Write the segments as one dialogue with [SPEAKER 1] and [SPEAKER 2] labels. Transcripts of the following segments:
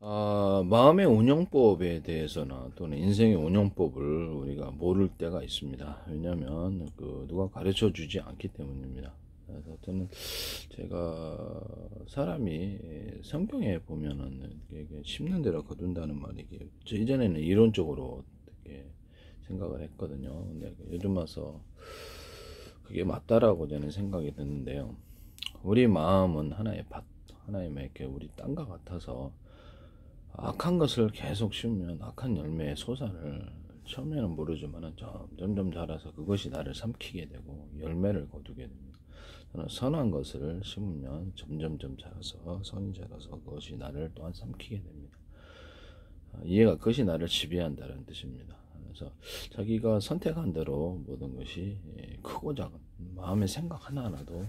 [SPEAKER 1] 마음의 운영법에 대해서나 또는 인생의 운영법을 우리가 모를 때가 있습니다. 왜냐하면 누가 가르쳐 주지 않기 때문입니다. 그래서 저는 제가 사람이 성경에 보면은 이게 심는 대로 거둔다는 말이 저 이전에는 이론적으로 이렇게 생각을 했거든요. 근데 요즘 와서 그게 맞다라고 저는 생각이 드는데요. 우리 마음은 하나의 밭, 하나의 이렇게 우리 땅과 같아서 악한 것을 계속 심으면 악한 열매의 소산을 처음에는 모르지만 점점 자라서 그것이 나를 삼키게 되고 열매를 거두게 됩니다. 저는 선한 것을 심으면 점점점 자라서 선이 자라서 그것이 나를 또한 삼키게 됩니다. 이해가 그것이 나를 지배한다는 뜻입니다. 그래서 자기가 선택한 대로 모든 것이 크고 작은 마음의 생각 하나하나도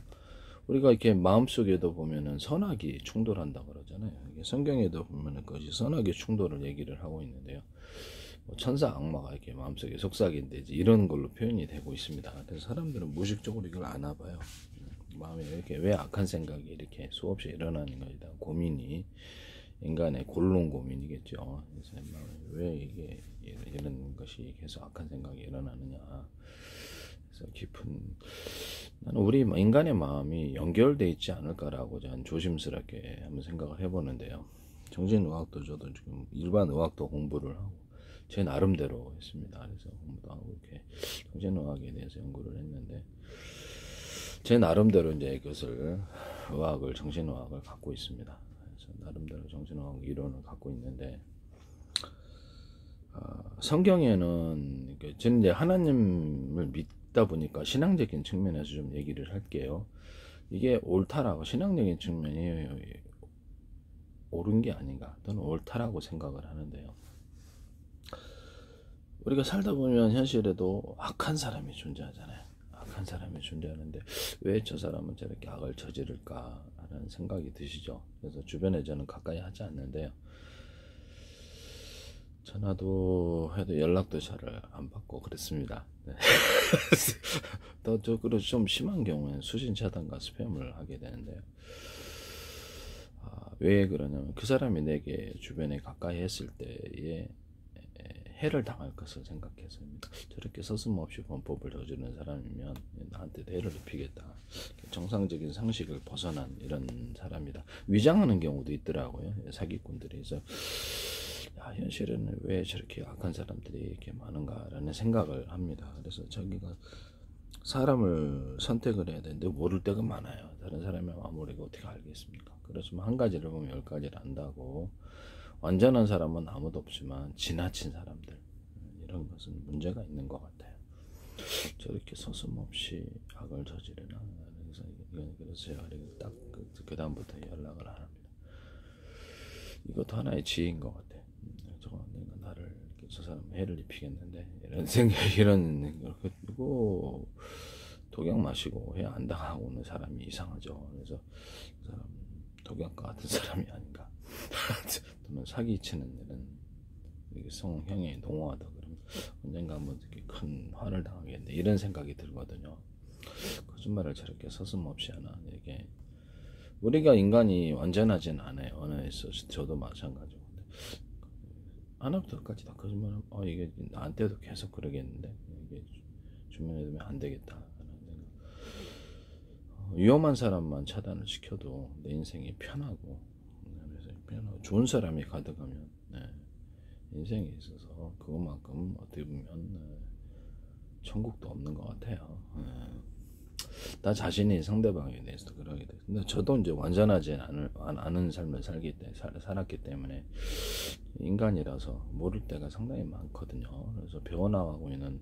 [SPEAKER 1] 우리가 이렇게 마음속에도 보면은 선악이 충돌한다고 그러잖아요. 성경에도 보면은 그것이 선악의 충돌을 얘기를 하고 있는데요. 천사 악마가 이렇게 마음속에 속삭인데 이런 걸로 표현이 되고 있습니다. 그래서 사람들은 무의식적으로 이걸 아나 봐요. 마음에 이렇게 왜 악한 생각이 이렇게 수없이 일어나는 것이다. 고민이 인간의 골론 고민이겠죠. 그래서 왜 이게 이런 것이 계속 악한 생각이 일어나느냐. 그래서 나는 우리 인간의 마음이 연결되어 있지 않을까라고 저는 조심스럽게 한번 생각을 해보는데요. 정신의학도 저도 지금 일반 의학도 공부를 하고 제 나름대로 했습니다. 그래서 공부도 하고 이렇게 정신의학에 대해서 연구를 했는데 제 나름대로 이제 그것을 정신의학을 갖고 있습니다. 그래서 나름대로 정신의학 이론을 갖고 있는데 성경에는 저는 이제 하나님을 믿다 보니까 신앙적인 측면에서 좀 얘기를 할게요. 이게 옳다라고 신앙적인 측면이 옳은 게 아닌가 또는 옳다라고 생각을 하는데요. 우리가 살다 보면 현실에도 악한 사람이 존재하잖아요. 악한 사람이 존재하는데 왜 저 사람은 저렇게 악을 저지를까 하는 생각이 드시죠. 그래서 주변에 저는 가까이 하지 않는데요. 전화도 해도 연락도 잘 안 받고 그랬습니다. 네. 그리고 좀 심한 경우에는 수신 차단과 스팸을 하게 되는데요. 왜 그러냐면 그 사람이 내게 주변에 가까이 했을 때에 해를 당할 것을 생각해서입니다. 저렇게 서슴없이 범법을 저지르는 사람이면 나한테 해를 입히겠다. 정상적인 상식을 벗어난 이런 사람이다. 위장하는 경우도 있더라고요. 사기꾼들이. 그래서 현실에는 왜 저렇게 악한 사람들이 이렇게 많은가라는 생각을 합니다. 그래서 자기가 사람을 선택을 해야 되는데 모를 때가 많아요. 다른 사람의 마음을 어떻게 알겠습니까? 그래서 한 가지를 보면 10가지를 안다고 완전한 사람은 아무도 없지만 지나친 사람들 이런 것은 문제가 있는 것 같아요. 저렇게 서슴없이 악을 저지르나. 그래서 제가 딱 그 다음부터 연락을 안 합니다. 이것도 하나의 지혜인 것 같아요. 내가 나를 저 사람 해를 입히겠는데 이런 생각 이런 그리고 독약 마시고 해 안 당하고 오는 사람이 이상하죠. 그래서 그 사람 독약과 같은 사람이 아닌가. 또는 사기치는 이런 성형에 농후하다 그러면 언젠가 한번 이렇게 큰 화를 당하겠는데 이런 생각이 들거든요. 거짓말을 저렇게 서슴없이 하나 이게 우리가 인간이 완전하진 않아요. 어느 있어서 저도 마찬가지고 하나부터까지 다 거짓말하면 이게 나한테도 계속 그러겠는데 이게 주변에 두면 안 되겠다 하는 생각. 위험한 사람만 차단을 시켜도 내 인생이 편하고 좋은 사람이 가득하면 인생에 있어서 그것만큼 어떻게 보면 천국도 없는 것 같아요. 나 자신이 상대방에 대해서도 그러게 돼요. 근데 저도 이제 완전하지 않은 삶을 살았기 때문에 인간이라서 모를 때가 상당히 많거든요. 그래서 배워나가고 있는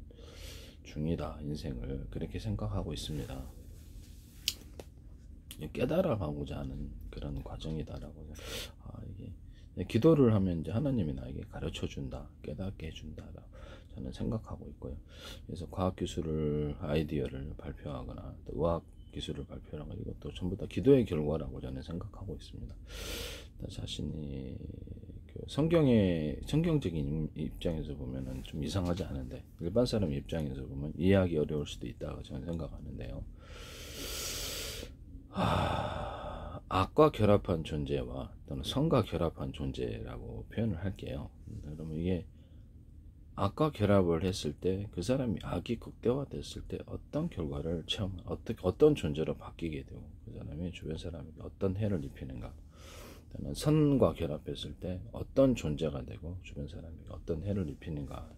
[SPEAKER 1] 중이다 인생을 그렇게 생각하고 있습니다. 깨달아가고자 하는 그런 과정이다라고. 이게 기도를 하면 이제 하나님이 나에게 가르쳐 준다, 깨닫게 해준다라고 저는 생각하고 있고요. 그래서 과학기술을 아이디어를 발표하거나 또 의학기술을 발표하거나 이것도 전부 다 기도의 결과라고 저는 생각하고 있습니다. 자신이 성경적인 입장에서 보면은 좀 이상하지 않은데 일반 사람 입장에서 보면 이해하기 어려울 수도 있다고 저는 생각하는데요. 악과 결합한 존재와 또는 선과 결합한 존재라고 표현을 할게요. 그러면 이게 악과 결합을 했을 때 그 사람이 악이 극대화됐을 때 어떤 결과를 어떤 존재로 바뀌게 되고 그 사람이 주변 사람에게 어떤 해를 입히는가, 또는 선과 결합했을 때 어떤 존재가 되고 주변 사람에게 어떤 해를 입히는가,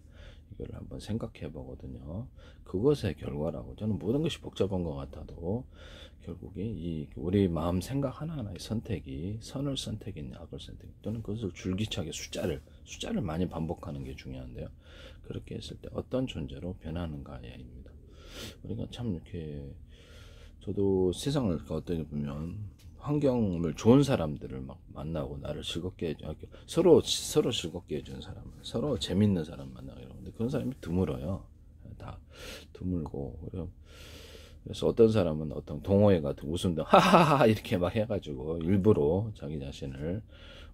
[SPEAKER 1] 이걸 한번 생각해 보거든요. 그것의 결과라고. 저는 모든 것이 복잡한 것 같아도 결국에 이 우리 마음 생각 하나하나의 선택이 선을 선택했냐 악을 선택, 또는 그것을 줄기차게 숫자를 많이 반복하는 게 중요한데요. 그렇게 했을 때 어떤 존재로 변하는가입니다. 우리가 참 이렇게, 저도 세상을 어떻게 보면 환경을 좋은 사람들을 막 만나고 나를 즐겁게 서로 즐겁게 해주는 사람, 서로 재밌는 사람 만나고 이러는데 그런 사람이 드물어요. 다 드물고. 그래서 어떤 사람은 어떤 동호회 같은 웃음도 하하하 이렇게 막 해가지고 일부러 자기 자신을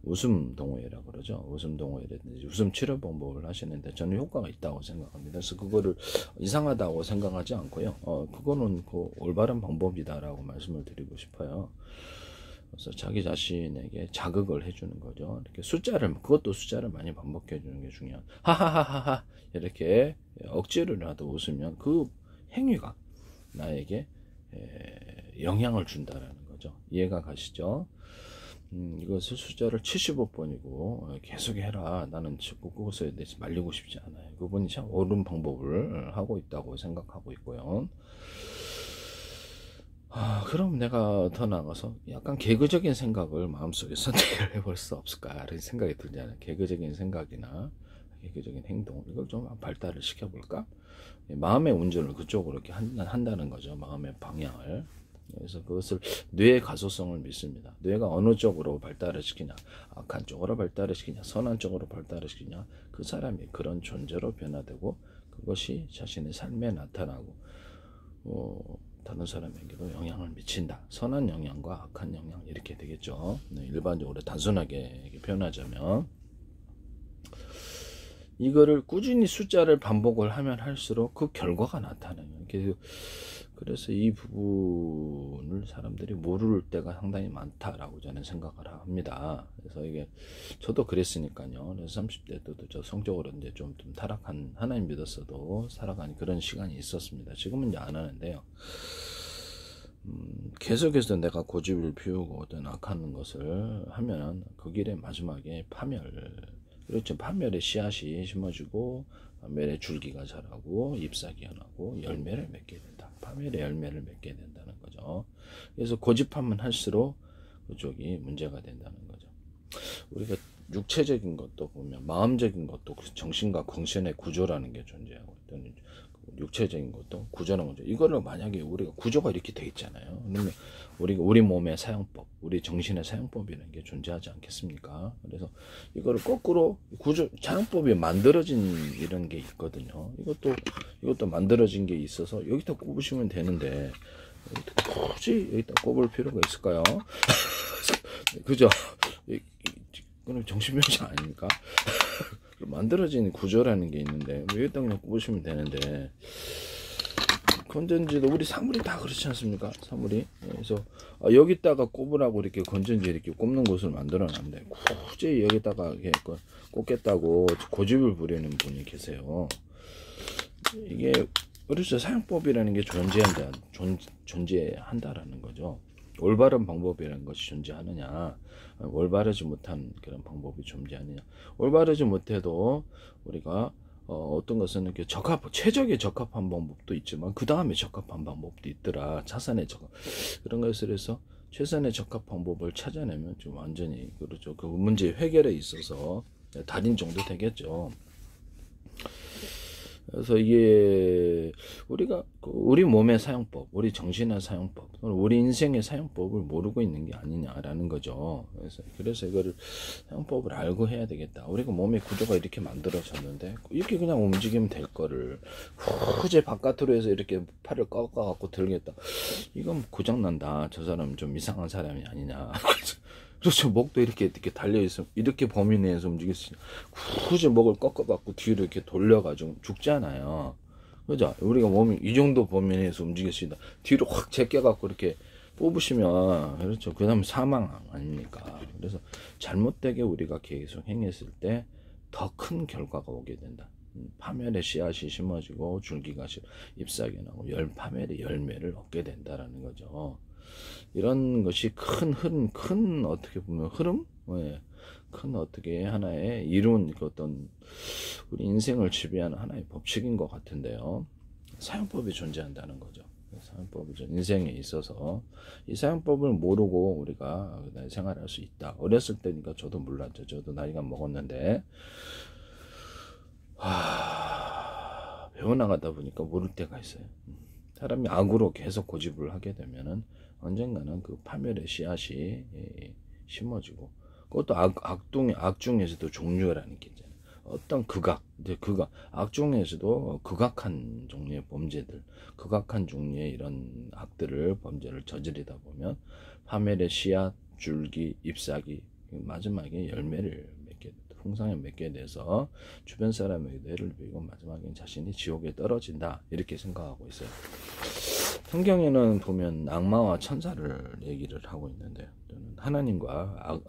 [SPEAKER 1] 웃음 동호회라고 그러죠. 웃음 동호회라든지 웃음 치료 방법을 하시는데 저는 효과가 있다고 생각합니다. 그래서 그거를 이상하다고 생각하지 않고요. 그거는 그 올바른 방법이다라고 말씀을 드리고 싶어요. 그래서 자기 자신에게 자극을 해주는 거죠. 이렇게 그것도 숫자를 많이 반복해 주는 게 중요한. 하하하하하 이렇게 억지로라도 웃으면 그 행위가 나에게 영향을 준다라는 거죠. 이해가 가시죠? 이것을 숫자를 75번이고 계속 해라. 나는 그것에 대해서 말리고 싶지 않아요. 그분이 참 옳은 방법을 하고 있다고 생각하고 있고요. 그럼 내가 더 나가서 약간 개그적인 생각을 마음속에 선택을 해볼 수 없을까 라는 생각이 들잖아요. 개그적인 생각이나 개그적인 행동, 이걸 좀 발달을 시켜볼까? 마음의 운전을 그쪽으로 이렇게 한다는 거죠. 마음의 방향을. 그래서 그것을 뇌의 가소성을 믿습니다. 뇌가 어느 쪽으로 발달을 시키냐, 악한 쪽으로 발달을 시키냐, 선한 쪽으로 발달을 시키냐, 그 사람이 그런 존재로 변화되고 그것이 자신의 삶에 나타나고 다른 사람에게도 영향을 미친다. 선한 영향과 악한 영향 이렇게 되겠죠. 일반적으로 단순하게 표현하자면 이거를 꾸준히 숫자를 반복을 하면 할수록 그 결과가 나타나요. 그래서 이 부분을 사람들이 모를 때가 상당히 많다라고 저는 생각을 합니다. 그래서 이게 저도 그랬으니까요. 그래서 30대 때도 저 성적으로 이제 좀 타락한, 하나님 믿었어도 살아간 그런 시간이 있었습니다. 지금은 이제 안 하는데요. 계속해서 내가 고집을 피우고 어떤 악한 것을 하면 그 길의 마지막에 그렇죠. 파멸의 씨앗이 심어지고 파멸의 줄기가 자라고 잎사귀가 나고 열매를 맺게 된다. 파멸의 열매를 맺게 된다는 거죠. 그래서 고집하면 할수록 그쪽이 문제가 된다는 거죠. 우리가 육체적인 것도 보면 마음적인 것도 정신과 정신의 구조라는 게 존재하고 있더니 육체적인 것도 구조라는 거죠. 이거를 만약에 우리가 구조가 이렇게 돼 있잖아요. 그러면 우리 몸의 사용법, 우리 정신의 사용법이라는 게 존재하지 않겠습니까? 그래서 이거를 거꾸로 사용법이 만들어진 이런 게 있거든요. 이것도 만들어진 게 있어서 여기다 꼽으시면 되는데 굳이 여기다 꼽을 필요가 있을까요? 그죠? 이거는 정신병자 아닙니까? 만들어진 구조라는 게 있는데 여기다 그냥 꼽으시면 되는데, 건전지도 우리 사물이 다 그렇지 않습니까? 사물이. 그래서 여기다가 꼽으라고 이렇게 건전지 이렇게 꼽는 곳을 만들어 놨는데 굳이 여기다가 이렇게 꼽겠다고 고집을 부리는 분이 계세요. 이게 그렇죠. 사용법이라는 게 존재한다라는 거죠. 올바른 방법이라는 것이 존재하느냐, 올바르지 못한 그런 방법이 존재하느냐. 올바르지 못해도 우리가 어떤 것은 이렇게 최적에 적합한 방법도 있지만 그 다음에 적합한 방법도 있더라. 차선에 그런 것을 해서 최선의 적합 방법을 찾아내면 좀 완전히 그렇죠. 그 문제 해결에 있어서 달인 정도 되겠죠. 그래서 이게 우리가 우리 몸의 사용법, 우리 정신의 사용법, 우리 인생의 사용법을 모르고 있는 게 아니냐라는 거죠. 그래서 이거를 사용법을 알고 해야 되겠다. 우리가 몸의 구조가 이렇게 만들어졌는데 이렇게 그냥 움직이면 될 거를 굳이 바깥으로 해서 이렇게 팔을 꺾어갖고 들겠다. 이건 고장난다. 저 사람 좀 이상한 사람이 아니냐. 그렇죠. 목도 이렇게 달려있으면 이렇게 범위 내에서 움직일 수 있어요. 굳이 목을 꺾어갖고 뒤로 이렇게 돌려가지고 죽잖아요. 그죠? 우리가 몸이 이 정도 범위 내에서 움직일 수 있다. 뒤로 확 제껴갖고 이렇게 뽑으시면 그렇죠. 그 다음 사망 아닙니까? 그래서 잘못되게 우리가 계속 행했을 때 더 큰 결과가 오게 된다. 파멸의 씨앗이 심어지고 줄기가 잎사귀 나고 파멸의 열매를 얻게 된다라는 거죠. 이런 것이 큰 흐름, 큰 어떻게 보면 흐름, 예, 큰 어떻게 하나의 이룬 어떤 우리 인생을 지배하는 하나의 법칙인 것 같은데요. 사용법이 존재한다는 거죠. 사용법이 인생에 있어서 이 사용법을 모르고 우리가 생활할 수 있다. 어렸을 때니까 저도 몰랐죠. 저도 나이가 먹었는데 배워나가다 보니까 모를 때가 있어요. 사람이 악으로 계속 고집을 하게 되면은 언젠가는 그 파멸의 씨앗이 심어지고, 그것도 악 중에서도 종류라는 게 있잖아요. 어떤 악 중에서도 극악한 종류의 범죄들, 극악한 종류의 이런 악들을 범죄를 저지르다 보면 파멸의 씨앗, 줄기, 잎사귀, 마지막에 열매를 풍성에 맺게 돼서 주변 사람에게도 해를 비고 마지막에 자신이 지옥에 떨어진다, 이렇게 생각하고 있어요. 성경에는 보면 악마와 천사를 얘기를 하고 있는데, 저는 하나님과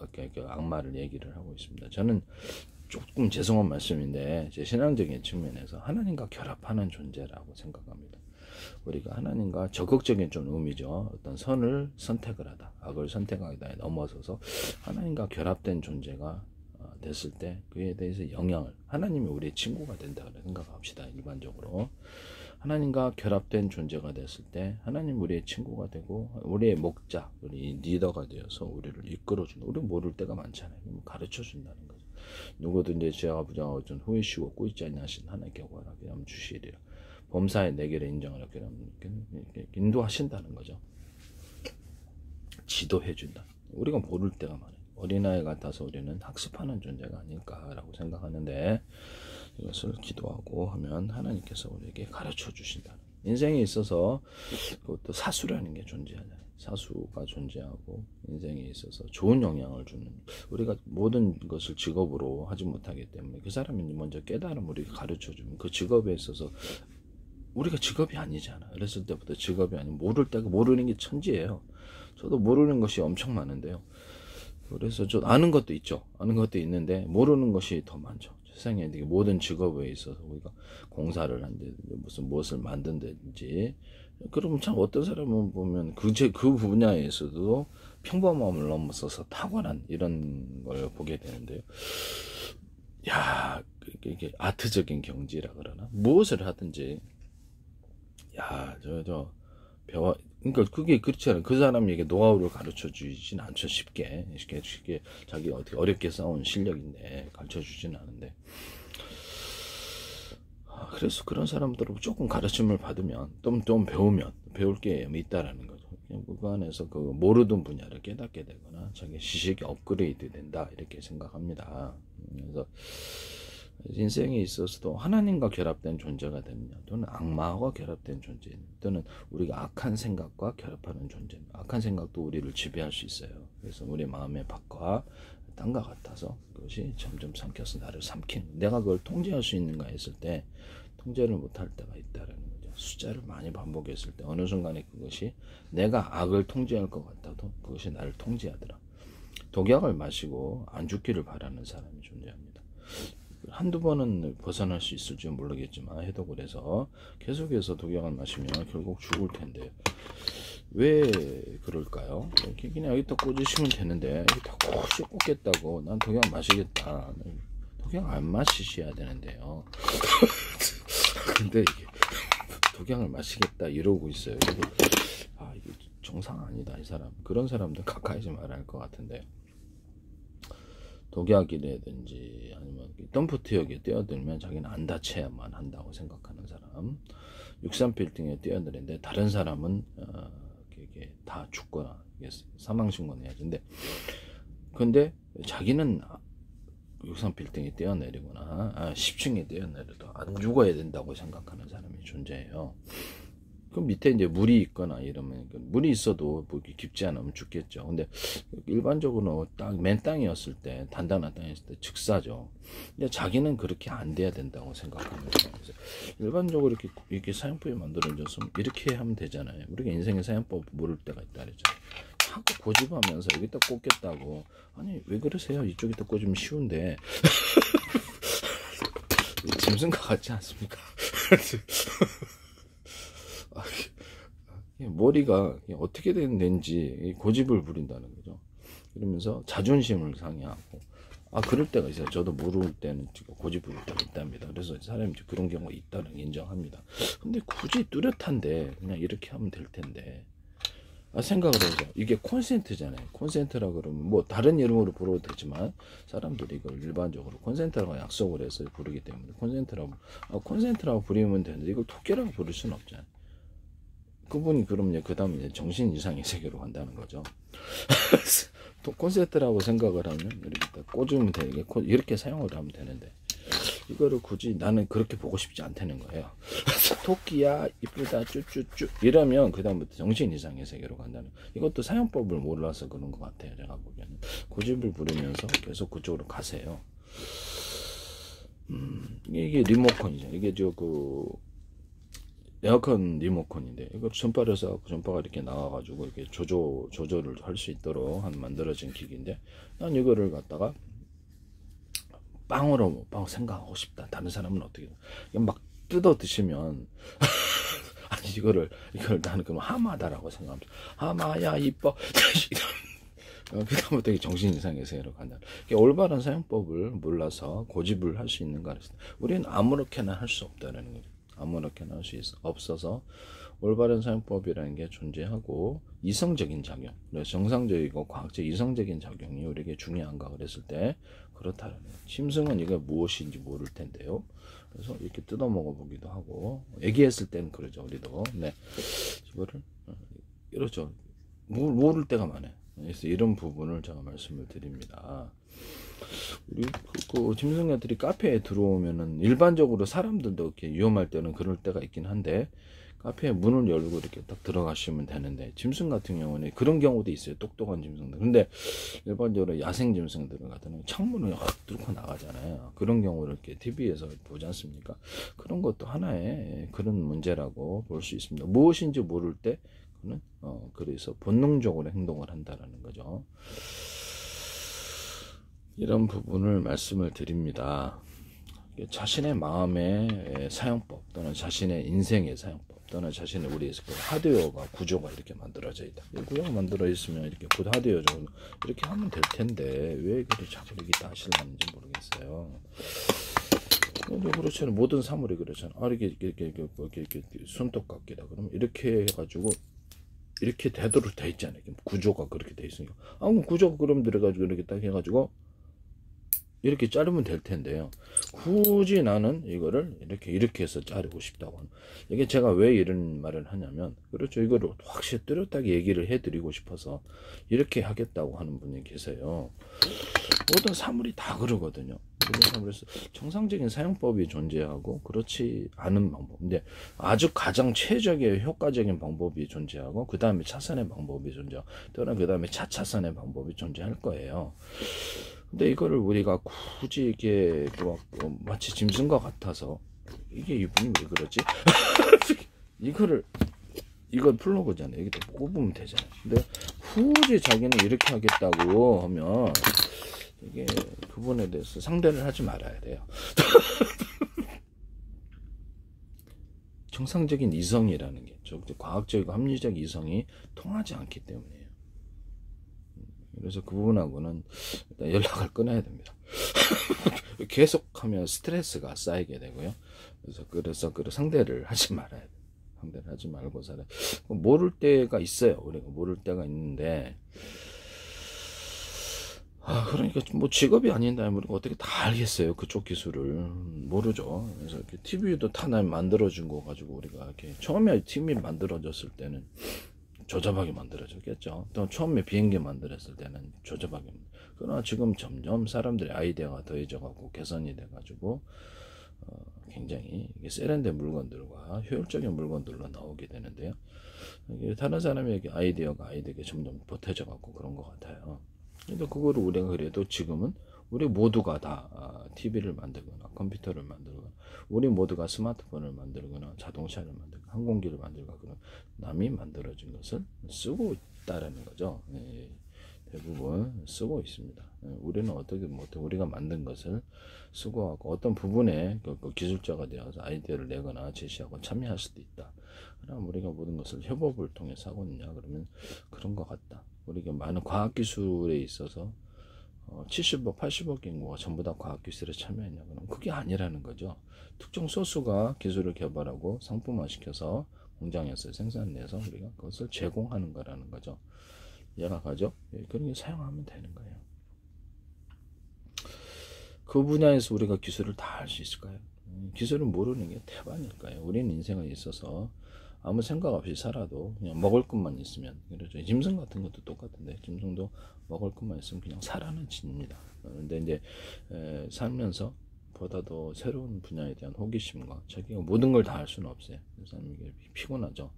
[SPEAKER 1] 악마를 얘기를 하고 있습니다. 저는 조금 죄송한 말씀인데 제 신앙적인 측면에서 하나님과 결합하는 존재라고 생각합니다. 우리가 하나님과 적극적인 좀 의미죠. 어떤 선을 선택을 하다, 악을 선택하다에 넘어서서 하나님과 결합된 존재가 됐을 때 그에 대해서 영향을, 하나님이 우리의 친구가 된다고 생각합시다. 일반적으로 하나님과 결합된 존재가 됐을 때 하나님 우리의 친구가 되고 우리의 목자, 우리 리더가 되어서 우리를 이끌어준다. 우리 모를 때가 많잖아요. 가르쳐 준다는 거죠. 누구든지 죄와 부정하고 어떤 후이시고 꿀지 아니하신 하나님께 구하라 그러면 주시리라. 범사에 내게를 인정하라 그러면 인도하신다는 거죠. 지도해 준다. 우리가 모를 때가 많아요. 어린아이 같아서 우리는 학습하는 존재가 아닐까라고 생각하는데, 이것을 기도하고 하면 하나님께서 우리에게 가르쳐 주신다. 인생에 있어서 그것도 사수라는 게 존재하잖아요. 사수가 존재하고 인생에 있어서 좋은 영향을 주는, 우리가 모든 것을 직업으로 하지 못하기 때문에 그 사람이 먼저 깨달음 우리가 가르쳐 주면 그 직업에 있어서, 우리가 직업이 아니잖아. 어렸을 때부터 직업이 아니고 모르는 게 천지예요. 저도 모르는 것이 엄청 많은데요. 그래서 저 아는 것도 있죠. 아는 것도 있는데 모르는 것이 더 많죠. 세상에 모든 직업에 있어서 우리가 공사를 한다든지 무엇을 만든다든지, 그러면 참 어떤 사람은 보면 그 분야에서도 평범함을 넘어서서 탁월한 이런 걸 보게 되는데요. 야, 이게 아트적인 경지라 그러나, 무엇을 하든지 그러니까 그게 그렇지 않아요. 그 사람에게 노하우를 가르쳐 주진 않죠. 쉽게 자기 어떻게 어렵게 쌓은 실력인데 가르쳐 주진 않은데, 그래서 그런 사람들은 조금 가르침을 받으면 좀 배우면 배울 게 있다라는 거죠. 그 안에서 그 모르던 분야를 깨닫게 되거나 자기 지식이 업그레이드 된다, 이렇게 생각합니다. 그래서 인생에 있어서도 하나님과 결합된 존재가 되느냐, 또는 악마와 결합된 존재, 또는 우리가 악한 생각과 결합하는 존재, 악한 생각도 우리를 지배할 수 있어요. 그래서 우리 마음의 밖과 땅과 같아서 그것이 점점 삼켜서 나를 삼키는, 내가 그걸 통제할 수 있는가 했을 때 통제를 못할 때가 있다라는 거죠. 숫자를 많이 반복했을 때 어느 순간에 그것이 내가 악을 통제할 것 같아도 그것이 나를 통제하더라. 독약을 마시고 안 죽기를 바라는 사람이 존재합니다. 한두 번은 벗어날 수 있을지 모르겠지만 해독을 해서 계속해서 독약을 마시면 결국 죽을 텐데 왜 그럴까요? 그냥 여기다 꽂으시면 되는데 여기다 꽂겠다고 난 독약 마시겠다. 독약 안 마시셔야 되는데요. 근데 이게 독약을 마시겠다 이러고 있어요. 이게 정상 아니다 이 사람. 그런 사람들 가까이 좀 말할 것 같은데, 독약이라든지 아니면 덤프트역에 뛰어들면 자기는 안 다쳐야만 한다고 생각하는 사람, 63빌딩에 뛰어드는데 다른 사람은 이게 다 죽거나 사망신고는 해야지. 근데 자기는 63빌딩에 뛰어내리거나 10층에 뛰어내려도 안 죽어야 된다고 생각하는 사람이 존재해요. 그 밑에 이제 물이 있거나 이러면, 물이 있어도 뭐 이렇게 깊지 않으면 죽겠죠. 근데 일반적으로 딱 맨 땅이었을 때, 단단한 땅이었을 때 즉사죠. 근데 자기는 그렇게 안 돼야 된다고 생각합니다. 그래서 일반적으로 이렇게 사용법이 만들어져서 이렇게 하면 되잖아요. 우리가 인생의 사용법 모를 때가 있다 그랬잖아요. 자꾸 고집하면서 여기다 꽂겠다고. 아니, 왜 그러세요? 이쪽에다 꽂으면 쉬운데. 짐승과 같지 않습니까? 머리가 어떻게 된지 고집을 부린다는 거죠. 그러면서 자존심을 상해하고, 그럴 때가 있어요. 저도 모를 때는 고집 부릴 때가 있답니다. 그래서 사람이 그런 경우가 있다는 걸 인정합니다. 근데 굳이 뚜렷한데 그냥 이렇게 하면 될 텐데. 생각을 해보세요. 이게 콘센트잖아요. 콘센트라 그러면 뭐 다른 이름으로 부르도 되지만 사람들이 이걸 일반적으로 콘센트라고 약속을 해서 부르기 때문에 콘센트라고 부르면 되는데 이걸 토끼라고 부를 수는 없잖아요. 그분이 그러면 그 다음에 정신 이상의 세계로 간다는 거죠. 콘센트라고 생각을 하면 이렇게 꽂으면 돼. 이렇게 사용을 하면 되는데 이거를 굳이 나는 그렇게 보고 싶지 않다는 거예요. 토끼야 이쁘다 쭈쭈쭈 이러면 그 다음부터 정신 이상의 세계로 간다는, 이것도 사용법을 몰라서 그런 것 같아요. 제가 보기에는 고집을 부리면서 계속 그쪽으로 가세요. 이게 리모컨이죠. 이게 에어컨 리모컨인데 이걸 전파해서 전파가 이렇게 나와가지고 이렇게 조절을 할 수 있도록 만들어진 기기인데, 난 이거를 갖다가 빵으로 생각하고 싶다. 다른 사람은 어떻게 막 뜯어 드시면 아니 이걸 나는 그럼 하마다라고 생각합니다. 하마야 이뻐. 그다음부터 정신 이상의 세계로 간다. 올바른 사용법을 몰라서 고집을 할 수 있는가 그랬어요. 우리는 아무렇게나 할 수 없다는 거죠. 아무렇게나 할 수 없어서 올바른 사용법이라는 게 존재하고, 이성적인 작용, 정상적이고 과학적 이성적인 작용이 우리에게 중요한가 그랬을 때 그렇다는 거예요. 짐승은 이게 무엇인지 모를 텐데요. 그래서 이렇게 뜯어 먹어 보기도 하고, 애기했을 때는 그러죠. 우리도. 네. 이거를 이렇죠. 모를 때가 많아요. 그래서 이런 부분을 제가 말씀을 드립니다. 우리 짐승들이 카페에 들어오면은 일반적으로 사람들도 이렇게 위험할 때는 그럴 때가 있긴 한데, 카페에 문을 열고 이렇게 딱 들어가시면 되는데, 짐승 같은 경우는 그런 경우도 있어요. 똑똑한 짐승들. 근데 일반적으로 야생 짐승들 같은 경우는 창문을 확 뚫고 나가잖아요. 그런 경우를 이렇게 TV에서 보지 않습니까? 그런 것도 하나의 그런 문제라고 볼 수 있습니다. 무엇인지 모를 때 그는 그래서 본능적으로 행동을 한다라는 거죠. 이런 부분을 말씀을 드립니다. 자신의 마음의 사용법, 또는 자신의 인생의 사용법, 또는 자신의 우리의 하드웨어가 구조가 이렇게 만들어져 있다. 구조가 만들어 있으면 이렇게 하드웨어 정도 이렇게 하면 될 텐데 왜 이거를 자꾸 이렇게 다 하시려는지 모르겠어요. 그렇잖아요. 모든 사물이 그렇잖아요. 이렇게 손톱깎이다 그러면 이렇게 해가지고 이렇게 되도록 돼 있잖아요. 구조가 그렇게 돼 있으니까. 그럼 구조가 그럼 들어가지고 이렇게 딱 해가지고 이렇게 자르면 될 텐데요. 굳이 나는 이거를 이렇게 해서 자르고 싶다고 하는. 이게 제가 왜 이런 말을 하냐면, 그렇죠. 이거를 확실히 뚜렷하게 얘기를 해드리고 싶어서 이렇게 하겠다고 하는 분이 계세요. 모든 사물이 다 그러거든요. 모든 사물에서 정상적인 사용법이 존재하고 그렇지 않은 방법. 근데 아주 가장 최적의 효과적인 방법이 존재하고, 그 다음에 차선의 방법이 존재하고, 또는 그 다음에 차차선의 방법이 존재할 거예요. 근데 이거를 우리가 굳이 이게 마치 짐승과 같아서, 이게 이분이 왜 그러지? 이걸 플러그잖아요. 여기다 꼽으면 되잖아요. 근데 굳이 자기는 이렇게 하겠다고 하면 이게 그분에 대해서 상대를 하지 말아야 돼요. 정상적인 이성이라는 게, 과학적이고 합리적 이성이 통하지 않기 때문이에요. 그래서 그 부분하고는 일단 연락을 끊어야 됩니다. 계속하면 스트레스가 쌓이게 되고요. 그래서 상대를 하지 말아야 돼요. 상대를 하지 말고 살아요. 모를 때가 있어요. 우리가 모를 때가 있는데, 그러니까 뭐 직업이 아닌다면 우리가 어떻게 다 알겠어요. 그쪽 기술을 모르죠. 그래서 이렇게 TV도 다 만들어준 거 가지고 우리가 이렇게 처음에 TV 만들어졌을 때는 조잡하게 만들어졌겠죠. 또 처음에 비행기 만들었을 때는 조잡하게. 그러나 지금 점점 사람들의 아이디어가 더해져 가고 개선이 돼 가지고 굉장히 세련된 물건들과 효율적인 물건들로 나오게 되는데요. 다른 사람에게 아이디어가 아이디어가 점점 보태져 갖고 그런 것 같아요. 근데 그거를 우리가 그래도 지금은 우리 모두가 다 TV를 만들거나 컴퓨터를 만들거나 우리 모두가 스마트폰을 만들거나 자동차를 만들거나 항공기를 만들거나 그런 남이 만들어진 것을 쓰고 있다라는 거죠. 대부분 쓰고 있습니다. 우리는 어떻게 우리가 만든 것을 쓰고 하고 어떤 부분에 그 기술자가 되어서 아이디어를 내거나 제시하고 참여할 수도 있다. 그럼 우리가 모든 것을 협업을 통해서 하고 있냐 그러면 그런 것 같다. 우리가 많은 과학기술에 있어서 70억, 80억 인구가 전부 다 과학기술에 참여했냐 그러면 그게 아니라는 거죠. 특정 소수가 기술을 개발하고 상품화시켜서 공장에서 생산해서 우리가 그것을 제공하는 거라는 거죠. 이해가 가죠? 그런 게 사용하면 되는 거예요. 그 분야에서 우리가 기술을 다 할 수 있을까요? 기술을 모르는 게 태반일까요? 우리는 인생에 있어서 아무 생각 없이 살아도 그냥 먹을 것만 있으면 그렇죠. 짐승 같은 것도 똑같은데 짐승도 먹을 것만 있으면 그냥 살아는 집니다. 그런데 이제 살면서 보다도 새로운 분야에 대한 호기심과 자기가 모든 걸 다 할 수는 없어요. 그래서 이게 피곤하죠.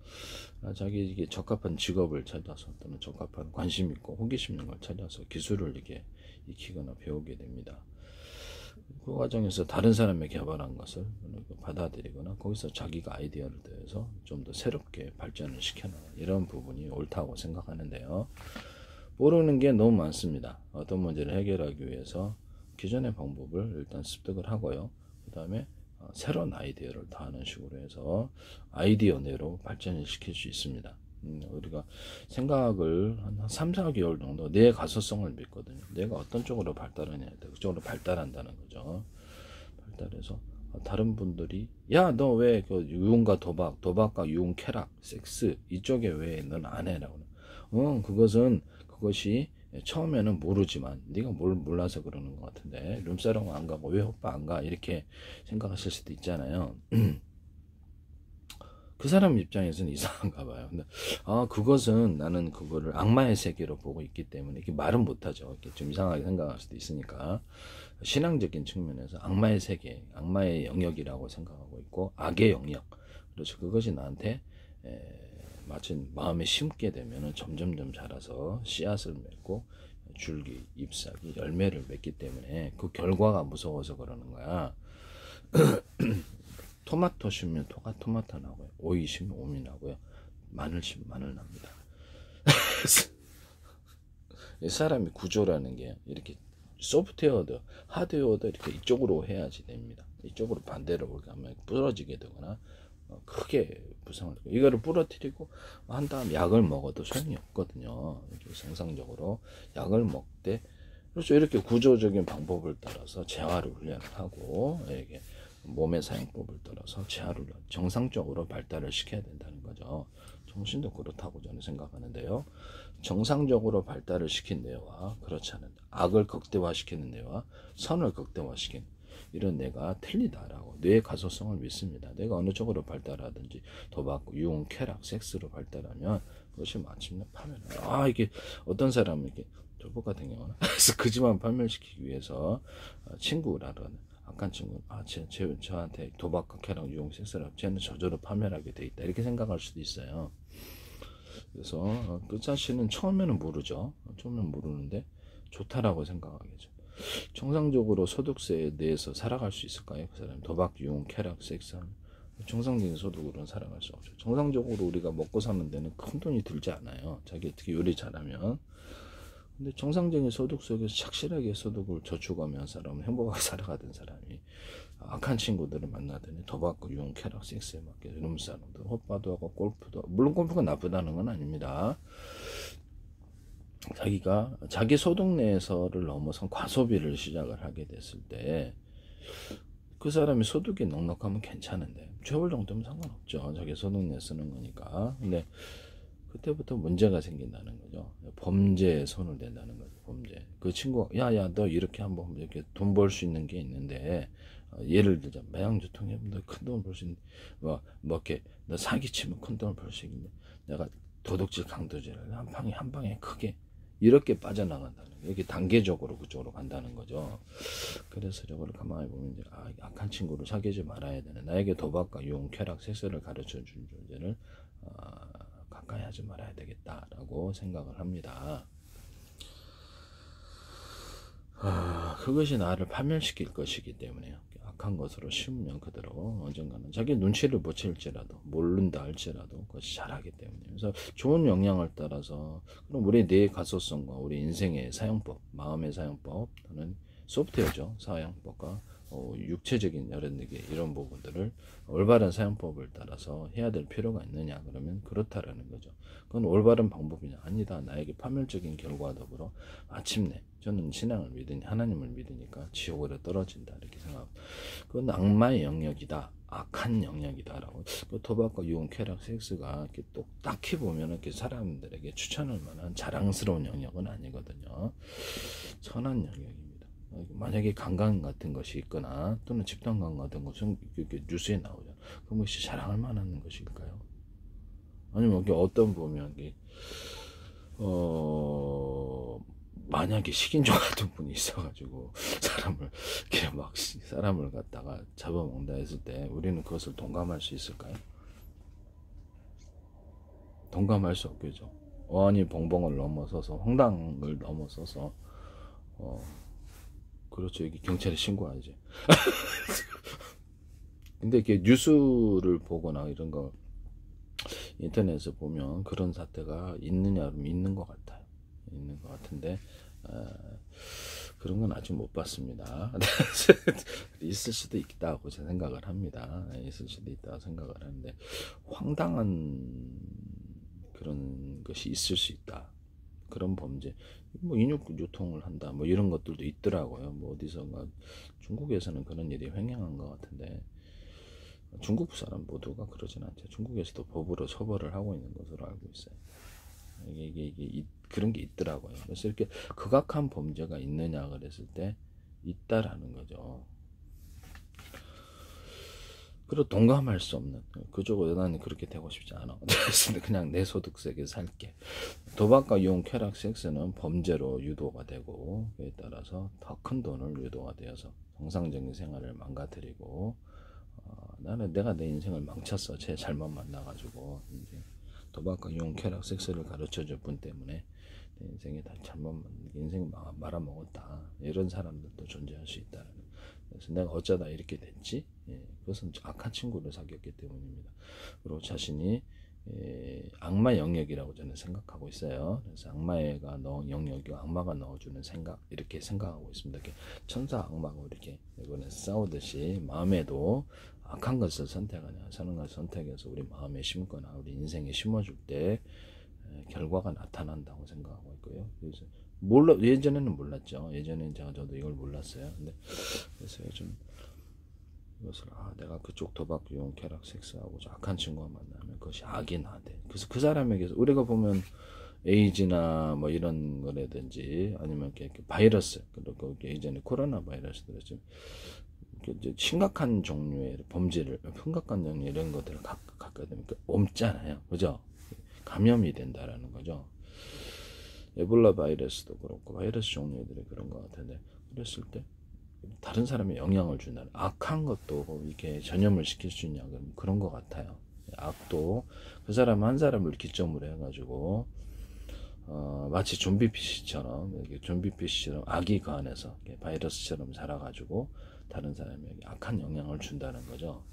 [SPEAKER 1] 자기 이게 적합한 직업을 찾아서 또는 적합한 관심 있고 호기심 있는 걸 찾아서 기술을 이렇게 익히거나 배우게 됩니다. 그 과정에서 다른 사람이 개발한 것을 받아들이거나 거기서 자기가 아이디어를 더해서 좀 더 새롭게 발전을 시켜나가 이런 부분이 옳다고 생각하는데요. 모르는 게 너무 많습니다. 어떤 문제를 해결하기 위해서 기존의 방법을 일단 습득을 하고요. 그 다음에 새로운 아이디어를 더하는 식으로 해서 아이디어 내로 발전을 시킬 수 있습니다. 우리가 생각을 한 3, 4개월 정도 내 가소성을 믿거든요. 내가 어떤 쪽으로 발달하냐, 그쪽으로 발달한다는 거죠. 발달해서 다른 분들이 야, 너 왜 그 유흥과 도박과 유흥, 쾌락, 섹스 이쪽에 왜 넌 안 해라고? 그것이 처음에는 모르지만 네가 뭘 몰라서 그러는 것 같은데 룸사롱 안 가고 왜 오빠 안 가? 이렇게 생각하실 수도 있잖아요. 그 사람 입장에서는 이상한가 봐요. 근데 그것은 나는 그거를 악마의 세계로 보고 있기 때문에 이렇게 말은 못하죠. 이렇게 좀 이상하게 생각할 수도 있으니까 신앙적인 측면에서 악마의 세계, 악마의 영역이라고 생각하고 있고 악의 영역. 그래서 그것이 나한테 마치 마음에 심게 되면은 점점점 자라서 씨앗을 맺고 줄기, 잎사귀, 열매를 맺기 때문에 그 결과가 무서워서 그러는 거야. 토마토 심으면 토마토 나고요. 오이 심으면 오이 나고요. 마늘 심으면 마늘 납니다. 사람이 구조라는 게 이렇게 소프트웨어도 하드웨어도 이렇게 이쪽으로 해야지 됩니다. 이쪽으로 반대로 가면 부러지게 되거나 크게 부상을 하고 이거를 부러뜨리고 한 다음 약을 먹어도 소용이 없거든요. 이렇게 정상적으로 약을 먹되 그렇죠. 이렇게 구조적인 방법을 따라서 재활을 훈련을 하고 이렇게 몸의 사용법을 따라서 재활을 정상적으로 발달을 시켜야 된다는 거죠. 정신도 그렇다고 저는 생각하는데요. 정상적으로 발달을 시킨 데와 그렇지 않은 악을 극대화시키는 데와 선을 극대화시키는 이런 내가 틀리다라고 뇌의 가소성을 믿습니다. 내가 어느 쪽으로 발달하든지 도박, 유흥, 쾌락, 섹스로 발달하면 그것이 마침내 파멸해요. 이게 어떤 사람은 이렇게 도박 같은 경우는 그 집안 파멸시키기 위해서 친구라는 악한 친구, 저한테 도박과 쾌락, 유흥, 섹스를 쟤는 저절로 파멸하게 돼 있다 이렇게 생각할 수도 있어요. 그래서 그 자신은 처음에는 모르죠. 처음에는 모르는데 좋다라고 생각하겠죠. 정상적으로 소득세에 대해서 살아갈 수 있을까요? 그 사람 도박, 유흥, 쾌락, 섹스 정상적인 소득으로는 살아갈 수 없죠. 정상적으로 우리가 먹고 사는 데는 큰 돈이 들지 않아요. 자기 특히 요리 잘하면. 근데 정상적인 소득 속에서 착실하게 소득을 저축하면 사람은 행복하게 살아가던 사람이 악한 친구들을 만나더니 도박과 유흥, 쾌락, 섹스에 맞게 룸사롱도 호빠도 하고 골프도 하고 물론 골프가 나쁘다는 건 아닙니다. 자기가 자기 소득 내에서를 넘어선 과소비를 시작을 하게 됐을 때 그 사람이 소득이 넉넉하면 괜찮은데 재벌 정도면 상관없죠. 자기 소득 내 쓰는 거니까. 근데 그때부터 문제가 생긴다는 거죠. 범죄에 손을 댄다는 거죠. 범죄. 그 친구가 야야 너 이렇게 한번 이렇게 돈 벌 수 있는 게 있는데 예를 들자 매양 유통해 너 큰 돈 벌 수 있는 뭐 이렇게 너 사기 치면 큰 돈을 벌 수 있는데 내가 도둑질 강도질을 한 방에 크게 이렇게 빠져나간다는 거예요. 이렇게 단계적으로 그쪽으로 간다는 거죠. 그래서 저거를 가만히 보면 이제 악한 친구를 사귀지 말아야 되는, 나에게 도박과 유혹, 쾌락, 섹스를 가르쳐 준 존재를 가까이 하지 말아야 되겠다라고 생각을 합니다. 그것이 나를 파멸시킬 것이기 때문에요. 악한 것으로 심으면 그대로 언젠가는 자기 눈치를 못 챌지라도, 모른다 할지라도 그것이 잘하기 때문에. 그래서 좋은 영향을 따라서, 그럼 우리 뇌의 가소성과 우리 인생의 사용법, 마음의 사용법 또는 소프트웨어죠, 사용법과 육체적인 이런 부분들을 올바른 사용법을 따라서 해야 될 필요가 있느냐, 그러면 그렇다라는 거죠. 그건 올바른 방법이냐, 아니다, 나에게 파멸적인 결과와 더불어 마침내 저는 신앙을 믿으니, 하나님을 믿으니까 지옥으로 떨어진다, 이렇게 생각합니다. 그건 악마의 영역이다, 악한 영역이다라고. 그 도박과 유혹, 쾌락, 섹스가 이렇게 또 딱히 보면 이렇게 사람들에게 추천할 만한 자랑스러운 영역은 아니거든요. 선한 영역입니다. 만약에 강간 같은 것이 있거나 또는 집단강간 같은 것은 뉴스에 나오죠. 그런 것이 자랑할 만한 것일까요? 아니면 어떤 보면 만약에 식인종 같은 분이 있어가지고 사람을 이렇게 막 사람을 갖다가 잡아먹는다 했을 때 우리는 그것을 동감할 수 있을까요? 동감할 수 없겠죠. 어안이 벙벙을 넘어서서, 황당을 넘어서서 그렇죠. 이게 경찰에 신고하지. 근데 이렇게 뉴스를 보거나 이런 거 인터넷에서 보면 그런 사태가 있느냐 그러면 있는 것 같아요. 있는 것 같은데 그런 건 아직 못 봤습니다. 있을 수도 있다고 제 생각을 합니다. 있을 수도 있다고 생각을 하는데, 황당한 그런 것이 있을 수 있다. 그런 범죄, 뭐 인육 유통을 한다, 뭐 이런 것들도 있더라고요. 뭐 어디선가 중국에서는 그런 일이 횡행한 것 같은데, 중국 사람 모두가 그러진 않죠. 중국에서도 법으로 처벌을 하고 있는 것으로 알고 있어요. 이게 그런 게 있더라고요. 그래서 이렇게 극악한 범죄가 있느냐 그랬을 때 있다라는 거죠. 그리고 동감할 수 없는, 그쪽으로 나는 그렇게 되고 싶지 않아. 그냥 내 소득세에 살게. 도박과 유혹, 쾌락, 섹스는 범죄로 유도가 되고, 그에 따라서 더 큰 돈을 유도가 되어서 정상적인 생활을 망가뜨리고, 나는 내가 내 인생을 망쳤어. 쟤 잘못 만나가지고 이제 도박과 유혹, 쾌락, 섹스를 가르쳐줄 분 때문에 내 인생이 다 잘못, 인생을 말아먹었다. 이런 사람들도 존재할 수 있다는. 그래서 내가 어쩌다 이렇게 됐지? 그것은 악한 친구를 사귀었기 때문입니다. 그리고 자신이 악마 영역이라고 저는 생각하고 있어요. 그래서 악마가 영역이고 악마가 넣어주는 생각, 이렇게 생각하고 있습니다. 이렇게 천사 악마가 이렇게 이번에 싸우듯이 마음에도 악한 것을 선택하냐, 선한 것을 선택해서 우리 마음에 심거나 우리 인생에 심어줄 때 결과가 나타난다고 생각하고 있고요. 그래서 예전에는 몰랐죠. 예전에는 저도 이걸 몰랐어요. 근데 그래서 요즘 이것을 내가 그쪽 도박, 유혹, 쾌락, 섹스하고 악한 친구가 만나면 그것이 악이 나대. 그래서 그 사람에게서 우리가 보면 에이즈나 뭐 이런 거라든지 아니면 이렇게 바이러스, 그리고 예전에 코로나 바이러스들 좀 심각한 종류의 범죄를, 심각한 종류 이런 것들을 갖게 되면 옮잖아요. 그죠? 감염이 된다라는 거죠. 에볼라 바이러스도 그렇고 바이러스 종류들이 그런 것 같은데, 그랬을 때 다른 사람에 영향을 준다는, 악한 것도 이렇게 전염을 시킬 수 있냐, 그런 것 같아요. 악도 그 사람 한 사람을 기점으로 해가지고 마치 좀비피쉬처럼, 좀비피쉬처럼 악이 그 안에서 바이러스처럼 살아가지고 다른 사람에게 악한 영향을 준다는 거죠.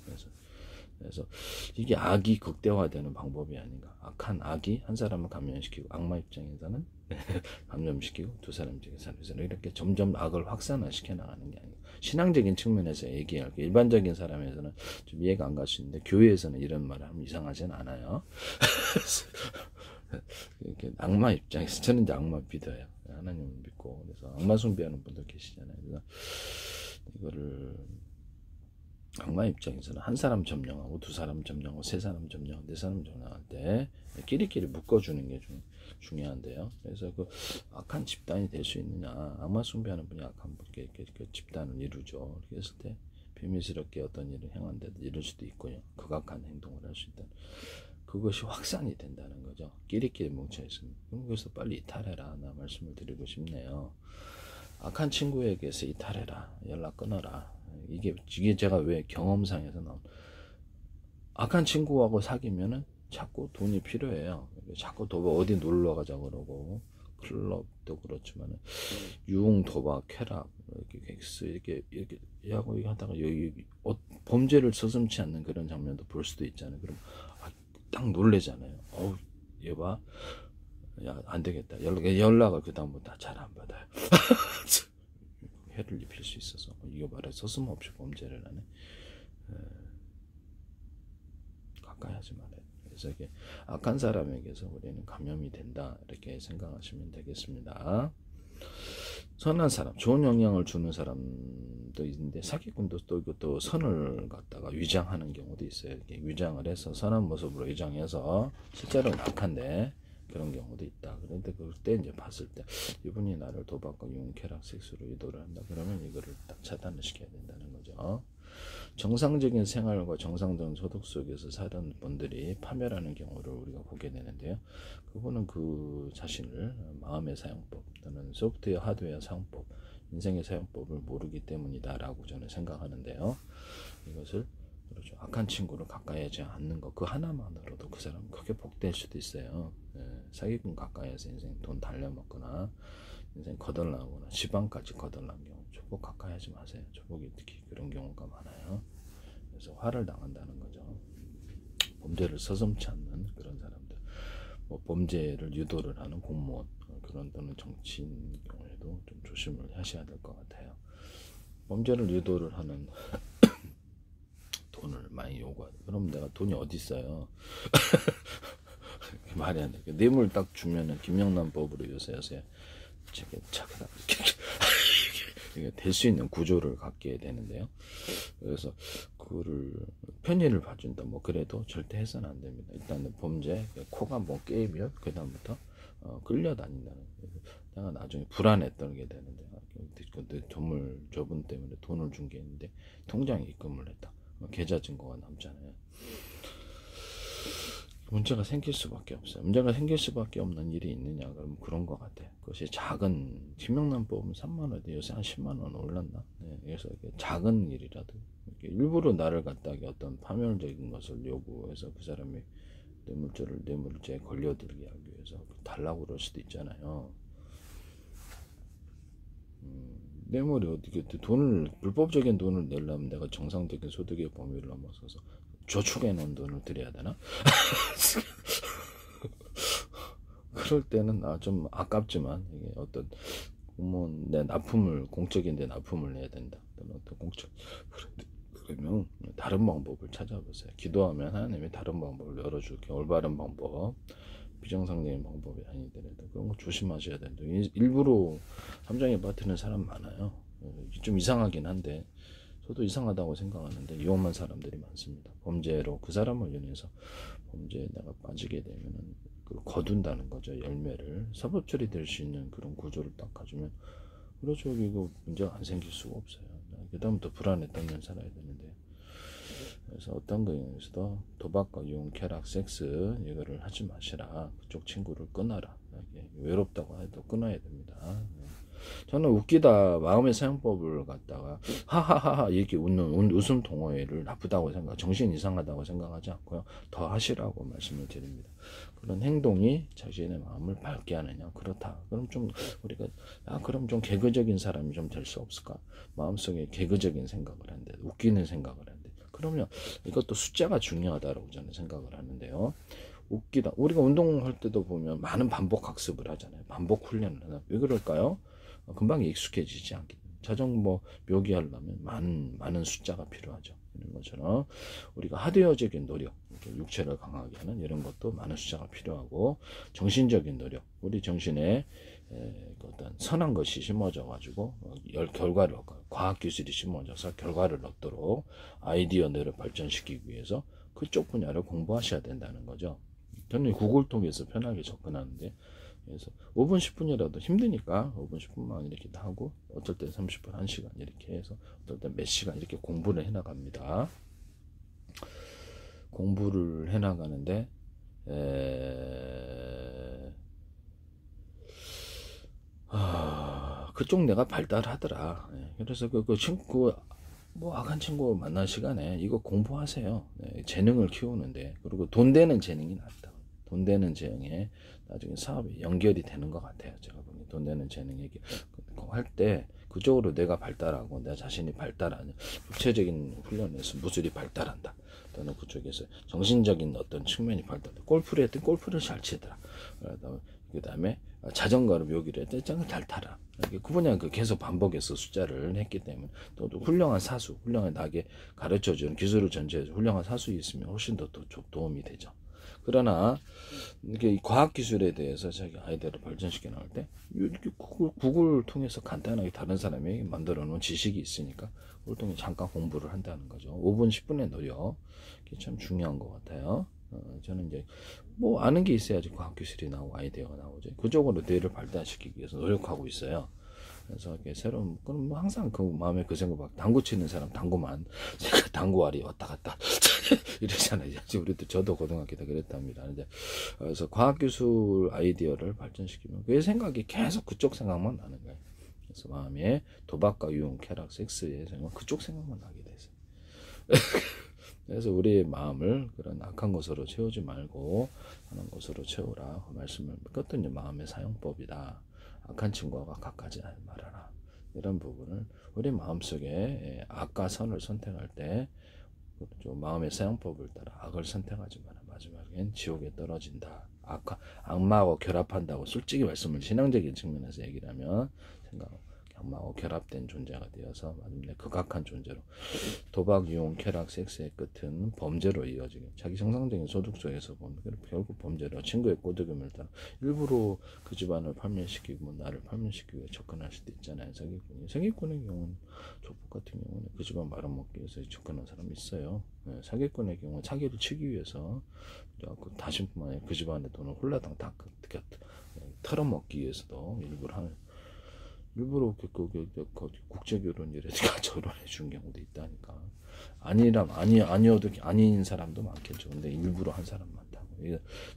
[SPEAKER 1] 그래서 이게 악이 극대화되는 방법이 아닌가. 악한 악이 한 사람을 감염시키고, 악마 입장에서는 감염시키고 두 사람 입장에서는 이렇게 점점 악을 확산화시켜 나가는 게 아니고, 신앙적인 측면에서 얘기할 게 일반적인 사람에서는 좀 이해가 안 갈 수 있는데 교회에서는 이런 말을 하면 이상하진 않아요. 이렇게 악마 입장에서 저는 이제 악마 믿어요. 하나님을 믿고. 그래서 악마 숭배하는 분들 계시잖아요. 그래서 이거를 악마 입장에서는 한 사람 점령하고 두 사람 점령하고 세 사람 점령하고 네 사람 점령할 때 끼리끼리 묶어주는 게 중요한데요. 그래서 그 악한 집단이 될 수 있느냐, 악마 숭배하는 분이 악한 분께 그 집단을 이루죠. 그렇게 했을 때 비밀스럽게 어떤 일을 행한데도 이룰 수도 있고요. 극악한 행동을 할 수 있다. 그것이 확산이 된다는 거죠. 끼리끼리 뭉쳐 있으면. 그럼 그래서 빨리 이탈해라. 나 말씀을 드리고 싶네요. 악한 친구에게서 이탈해라. 연락 끊어라. 이게 제가 왜 경험상에서 나온, 악한 친구하고 사귀면은 자꾸 돈이 필요해요. 자꾸 도박 어디 놀러 가자 그러고, 클럽도 그렇지만 유흥, 도박, 쾌락, 이렇게 객스 이렇게 하고 하다가 여기 범죄를 서슴지 않는 그런 장면도 볼 수도 있잖아요. 그럼 딱 놀래잖아요. 얘 봐, 야, 안 되겠다. 연락을 그 다음부터 잘 안 받아요. 해를 입힐 수 있어서 이거 말해 서슴없이 범죄를 하네. 가까이 하지 말아요. 그래서 이게 악한 사람에게서 우리는 감염이 된다, 이렇게 생각하시면 되겠습니다. 선한 사람, 좋은 영향을 주는 사람도 있는데, 사기꾼도 또 이것도 선을 갖다가 위장하는 경우도 있어요. 이렇게 위장을 해서 선한 모습으로 위장해서 실제로는 악한데 그런 경우도 있다. 그런데 그때 이제 봤을 때 이분이 나를 도박과 유흥, 쾌락, 섹스로 유도를 한다. 그러면 이거를 딱 차단을 시켜야 된다는 거죠. 정상적인 생활과 정상적인 소득 속에서 사는 분들이 파멸하는 경우를 우리가 보게 되는데요. 그분은 그 자신을 마음의 사용법 또는 소프트웨어, 하드웨어 사용법, 인생의 사용법을 모르기 때문이다라고 저는 생각하는데요. 이것을 그렇죠. 악한 친구를 가까이 하지 않는 것, 그 하나만으로도 그 사람은 크게 복될 수도 있어요. 사기꾼 가까이에서 인생 돈 달려먹거나 인생 거덜나거나 지방까지 거덜난 경우, 조폭 가까이 하지 마세요. 조폭이 특히 그런 경우가 많아요. 그래서 화를 당한다는 거죠. 범죄를 서슴지 않는 그런 사람들, 뭐 범죄를 유도를 하는 공무원, 그런 또는 정치인 경우에도 좀 조심을 하셔야 될 것 같아요. 범죄를 유도를 하는 돈을 많이 요구하다. 그럼 내가 돈이 어디 있어요? 말이 안 돼. 뇌물 딱 주면은 김영란법으로 요새 착하다 이게 될 수 있는 구조를 갖게 되는데요. 그래서 그거를 편의를 봐준다. 뭐 그래도 절대 해서는 안 됩니다. 일단은 범죄 코가 뭐 깨이면 그 다음부터 끌려다닌다는. 내가 나중에 불안에 떨게 되는데, 돈을 저분 때문에 돈을 준 게 있는데 통장에 입금을 했다. 계좌 증거가 남잖아요. 문제가 생길 수밖에 없어요. 문제가 생길 수밖에 없는 일이 있느냐, 그럼 그런 것 같아요. 그것이 작은, 김영란법은 3만원, 요새 한 10만원 올랐나? 네, 그래서 작은 일이라도 일부러 나를 갖다가 어떤 파멸적인 것을 요구해서 그 사람이 뇌물죄에 걸려들게 하기 위해서 달라고 그럴 수도 있잖아요. 뇌물이 어떻게, 불법적인 돈을 내려면 내가 정상적인 소득의 범위를 넘어서서 저축해 놓은 돈을 드려야 되나? 그럴 때는 좀 아깝지만, 이게 어떤 공무원 내 납품을, 공적인 데 납품을 해야 된다. 어떤 공적, 그러면 다른 방법을 찾아보세요. 기도하면 하나님이 다른 방법을 열어줄게. 올바른 방법, 비정상적인 방법이 아니더라도 그런 거 조심하셔야 된다. 일부러 함정에 빠뜨리는 사람 많아요. 좀 이상하긴 한데 저도 이상하다고 생각하는데 위험한 사람들이 많습니다. 범죄로 그 사람을 인해서 범죄에 내가 빠지게 되면은 거둔다는 거죠. 열매를 사법처리 될 수 있는 그런 구조를 딱 가지면 그렇죠. 이거 문제가 안 생길 수가 없어요. 그 다음부터 불안에 떨면 살아야 되는데, 그래서 어떤 거에서도 도박과 유흥, 쾌락, 섹스 이거를 하지 마시라. 그쪽 친구를 끊어라. 외롭다고 해도 끊어야 됩니다. 저는 웃기다, 마음의 사용법을 갖다가 하하하하 이렇게 웃는 웃음 동호회를 나쁘다고 생각, 정신 이상하다고 생각하지 않고요, 더 하시라고 말씀을 드립니다. 그런 행동이 자신의 마음을 밝게 하느냐, 그렇다. 그럼 좀 우리가 그럼 좀 개그적인 사람이 좀 될 수 없을까? 마음속에 개그적인 생각을 하는데, 웃기는 생각을 하는데, 그러면 이것도 숫자가 중요하다고 저는 생각을 하는데요. 웃기다. 우리가 운동할 때도 보면 많은 반복 학습을 하잖아요. 반복 훈련을 하나. 왜 그럴까요? 금방 익숙해지지 않기. 자전거 묘기하려면 많은 숫자가 필요하죠. 이런 것처럼 우리가 하드웨어적인 노력, 육체를 강하게 하는 이런 것도 많은 숫자가 필요하고, 정신적인 노력, 우리 정신에 어떤 선한 것이 심어져 가지고 결과를 얻고, 과학기술이 심어져서 결과를 얻도록 아이디어들을 발전시키기 위해서 그쪽 분야를 공부하셔야 된다는 거죠. 저는 구글 통해서 편하게 접근하는데, 그래서 5분 10분이라도 힘드니까 5분 10분만 이렇게 하고, 어떨 땐 30분 1시간 이렇게 해서 어떨 땐 몇 시간 이렇게 공부를 해 나갑니다. 공부를 해 나가는데 그쪽 내가 발달하더라. 그래서 그 친구, 뭐 악한 친구 만날 시간에 이거 공부하세요. 재능을 키우는데. 그리고 돈 되는 재능이 낫다. 돈 되는 재능에 나중에 사업이 연결이 되는 것 같아요. 제가 보니 돈 되는 재능 얘기 할 때 그쪽으로 내가 발달하고 내 자신이 발달하는 육체적인 훈련에서 무술이 발달한다. 또는 그쪽에서 정신적인 어떤 측면이 발달한다. 골프를 했더니 골프를 잘 치더라. 그 다음에 자전거를 묘기를 했더니 짱을 잘 타라. 그 분야 계속 반복해서 숫자를 했기 때문에 또 훌륭한 사수, 훌륭한 나에게 가르쳐주는 기술을 전제해서 훌륭한 사수 있으면 훨씬 더 도움이 되죠. 그러나 이게 과학기술에 대해서 자기 아이디어를 발전시켜 나갈 때 이렇게 구글 통해서 간단하게 다른 사람이 만들어 놓은 지식이 있으니까 그걸 통해 잠깐 공부를 한다는 거죠. 5분 10분의 노력, 이게 참 중요한 것 같아요. 저는 이제 뭐 아는 게 있어야지 과학기술이 나오고 아이디어가 나오죠. 그쪽으로 뇌를 발달시키기 위해서 노력하고 있어요. 그래서 이렇게 새로운, 그럼 뭐 항상 그 마음에 그 생각, 당구 치는 사람 당구만, 제가 당구알이 왔다 갔다 이러잖아요. 우리도 저도 고등학교 때 그랬답니다. 이제 그래서 과학기술 아이디어를 발전시키면 그 생각이 계속 그쪽 생각만 나는 거예요. 그래서 마음에 도박과 유흥, 쾌락, 섹스의 생각, 그쪽 생각만 나게 됐어요. 그래서 우리의 마음을 그런 악한 것으로 채우지 말고 하는 것으로 채우라 말씀을, 그것도 이제 마음의 사용법이다. 악한 친구와 가까지 말아라. 이런 부분을 우리 마음속에 악과 선을 선택할 때 마음의 사용법을 따라 악을 선택하지 마라. 마지막엔 지옥에 떨어진다. 악마하고 결합한다고 솔직히 말씀을 신앙적인 측면에서 얘기를 하면 악마하고 결합된 존재가 되어서 마침내 극악한 존재로 도박, 유흥, 쾌락, 섹스의 끝은 범죄로 이어지게 자기 정상적인 소득 속에서 보면 결국 범죄로 친구의 꼬드김을 따라 일부러 그 집안을 파멸시키고 뭐 나를 파멸시키기 위해 접근할 수도 있잖아요. 사기꾼의 경우는 조폭 같은 경우는 그 집안 말아먹기 위해서 접근한 사람이 있어요. 사기꾼의 경우는 사기를 치기 위해서 다신뿐만 아니라 그 집안의 돈을 홀라당 다 털어먹기 위해서도 일부러 국제결혼 이래가 결혼해 준 경우도 있다니까. 아니어도 아닌 사람도 많겠죠. 근데 일부러 한 사람 많다고.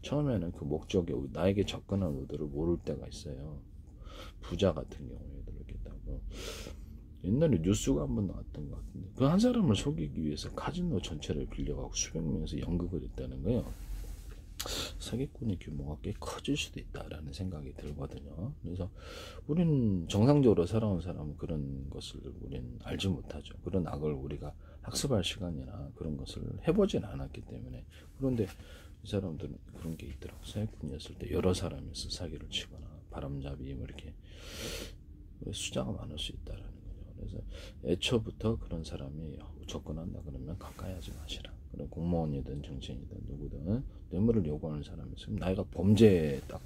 [SPEAKER 1] 처음에는 그 목적이 나에게 접근한 의도를 모를 때가 있어요. 부자 같은 경우에도 그렇겠다고. 옛날에 뉴스가 한번 나왔던 것 같은데 그 한 사람을 속이기 위해서 카지노 전체를 빌려가고 수백 명에서 연극을 했다는 거예요. 사기꾼의 규모가 꽤 커질 수도 있다라는 생각이 들거든요. 그래서 우리는 정상적으로 살아온 사람은 그런 것을 우리는 알지 못하죠. 그런 악을 우리가 학습할 시간이나 그런 것을 해보진 않았기 때문에. 그런데 이 사람들은 그런 게 있더라고. 사기꾼이었을 때 여러 사람이서 사기를 치거나 바람잡이 뭐 이렇게 숫자가 많을 수 있다라는 거죠. 그래서 애초부터 그런 사람이 접근한다 그러면 가까이 하지 마시라. 그런 공무원이든 정치인이든 누구든 뇌물을 요구하는 사람이 있으면 나이가 범죄에 딱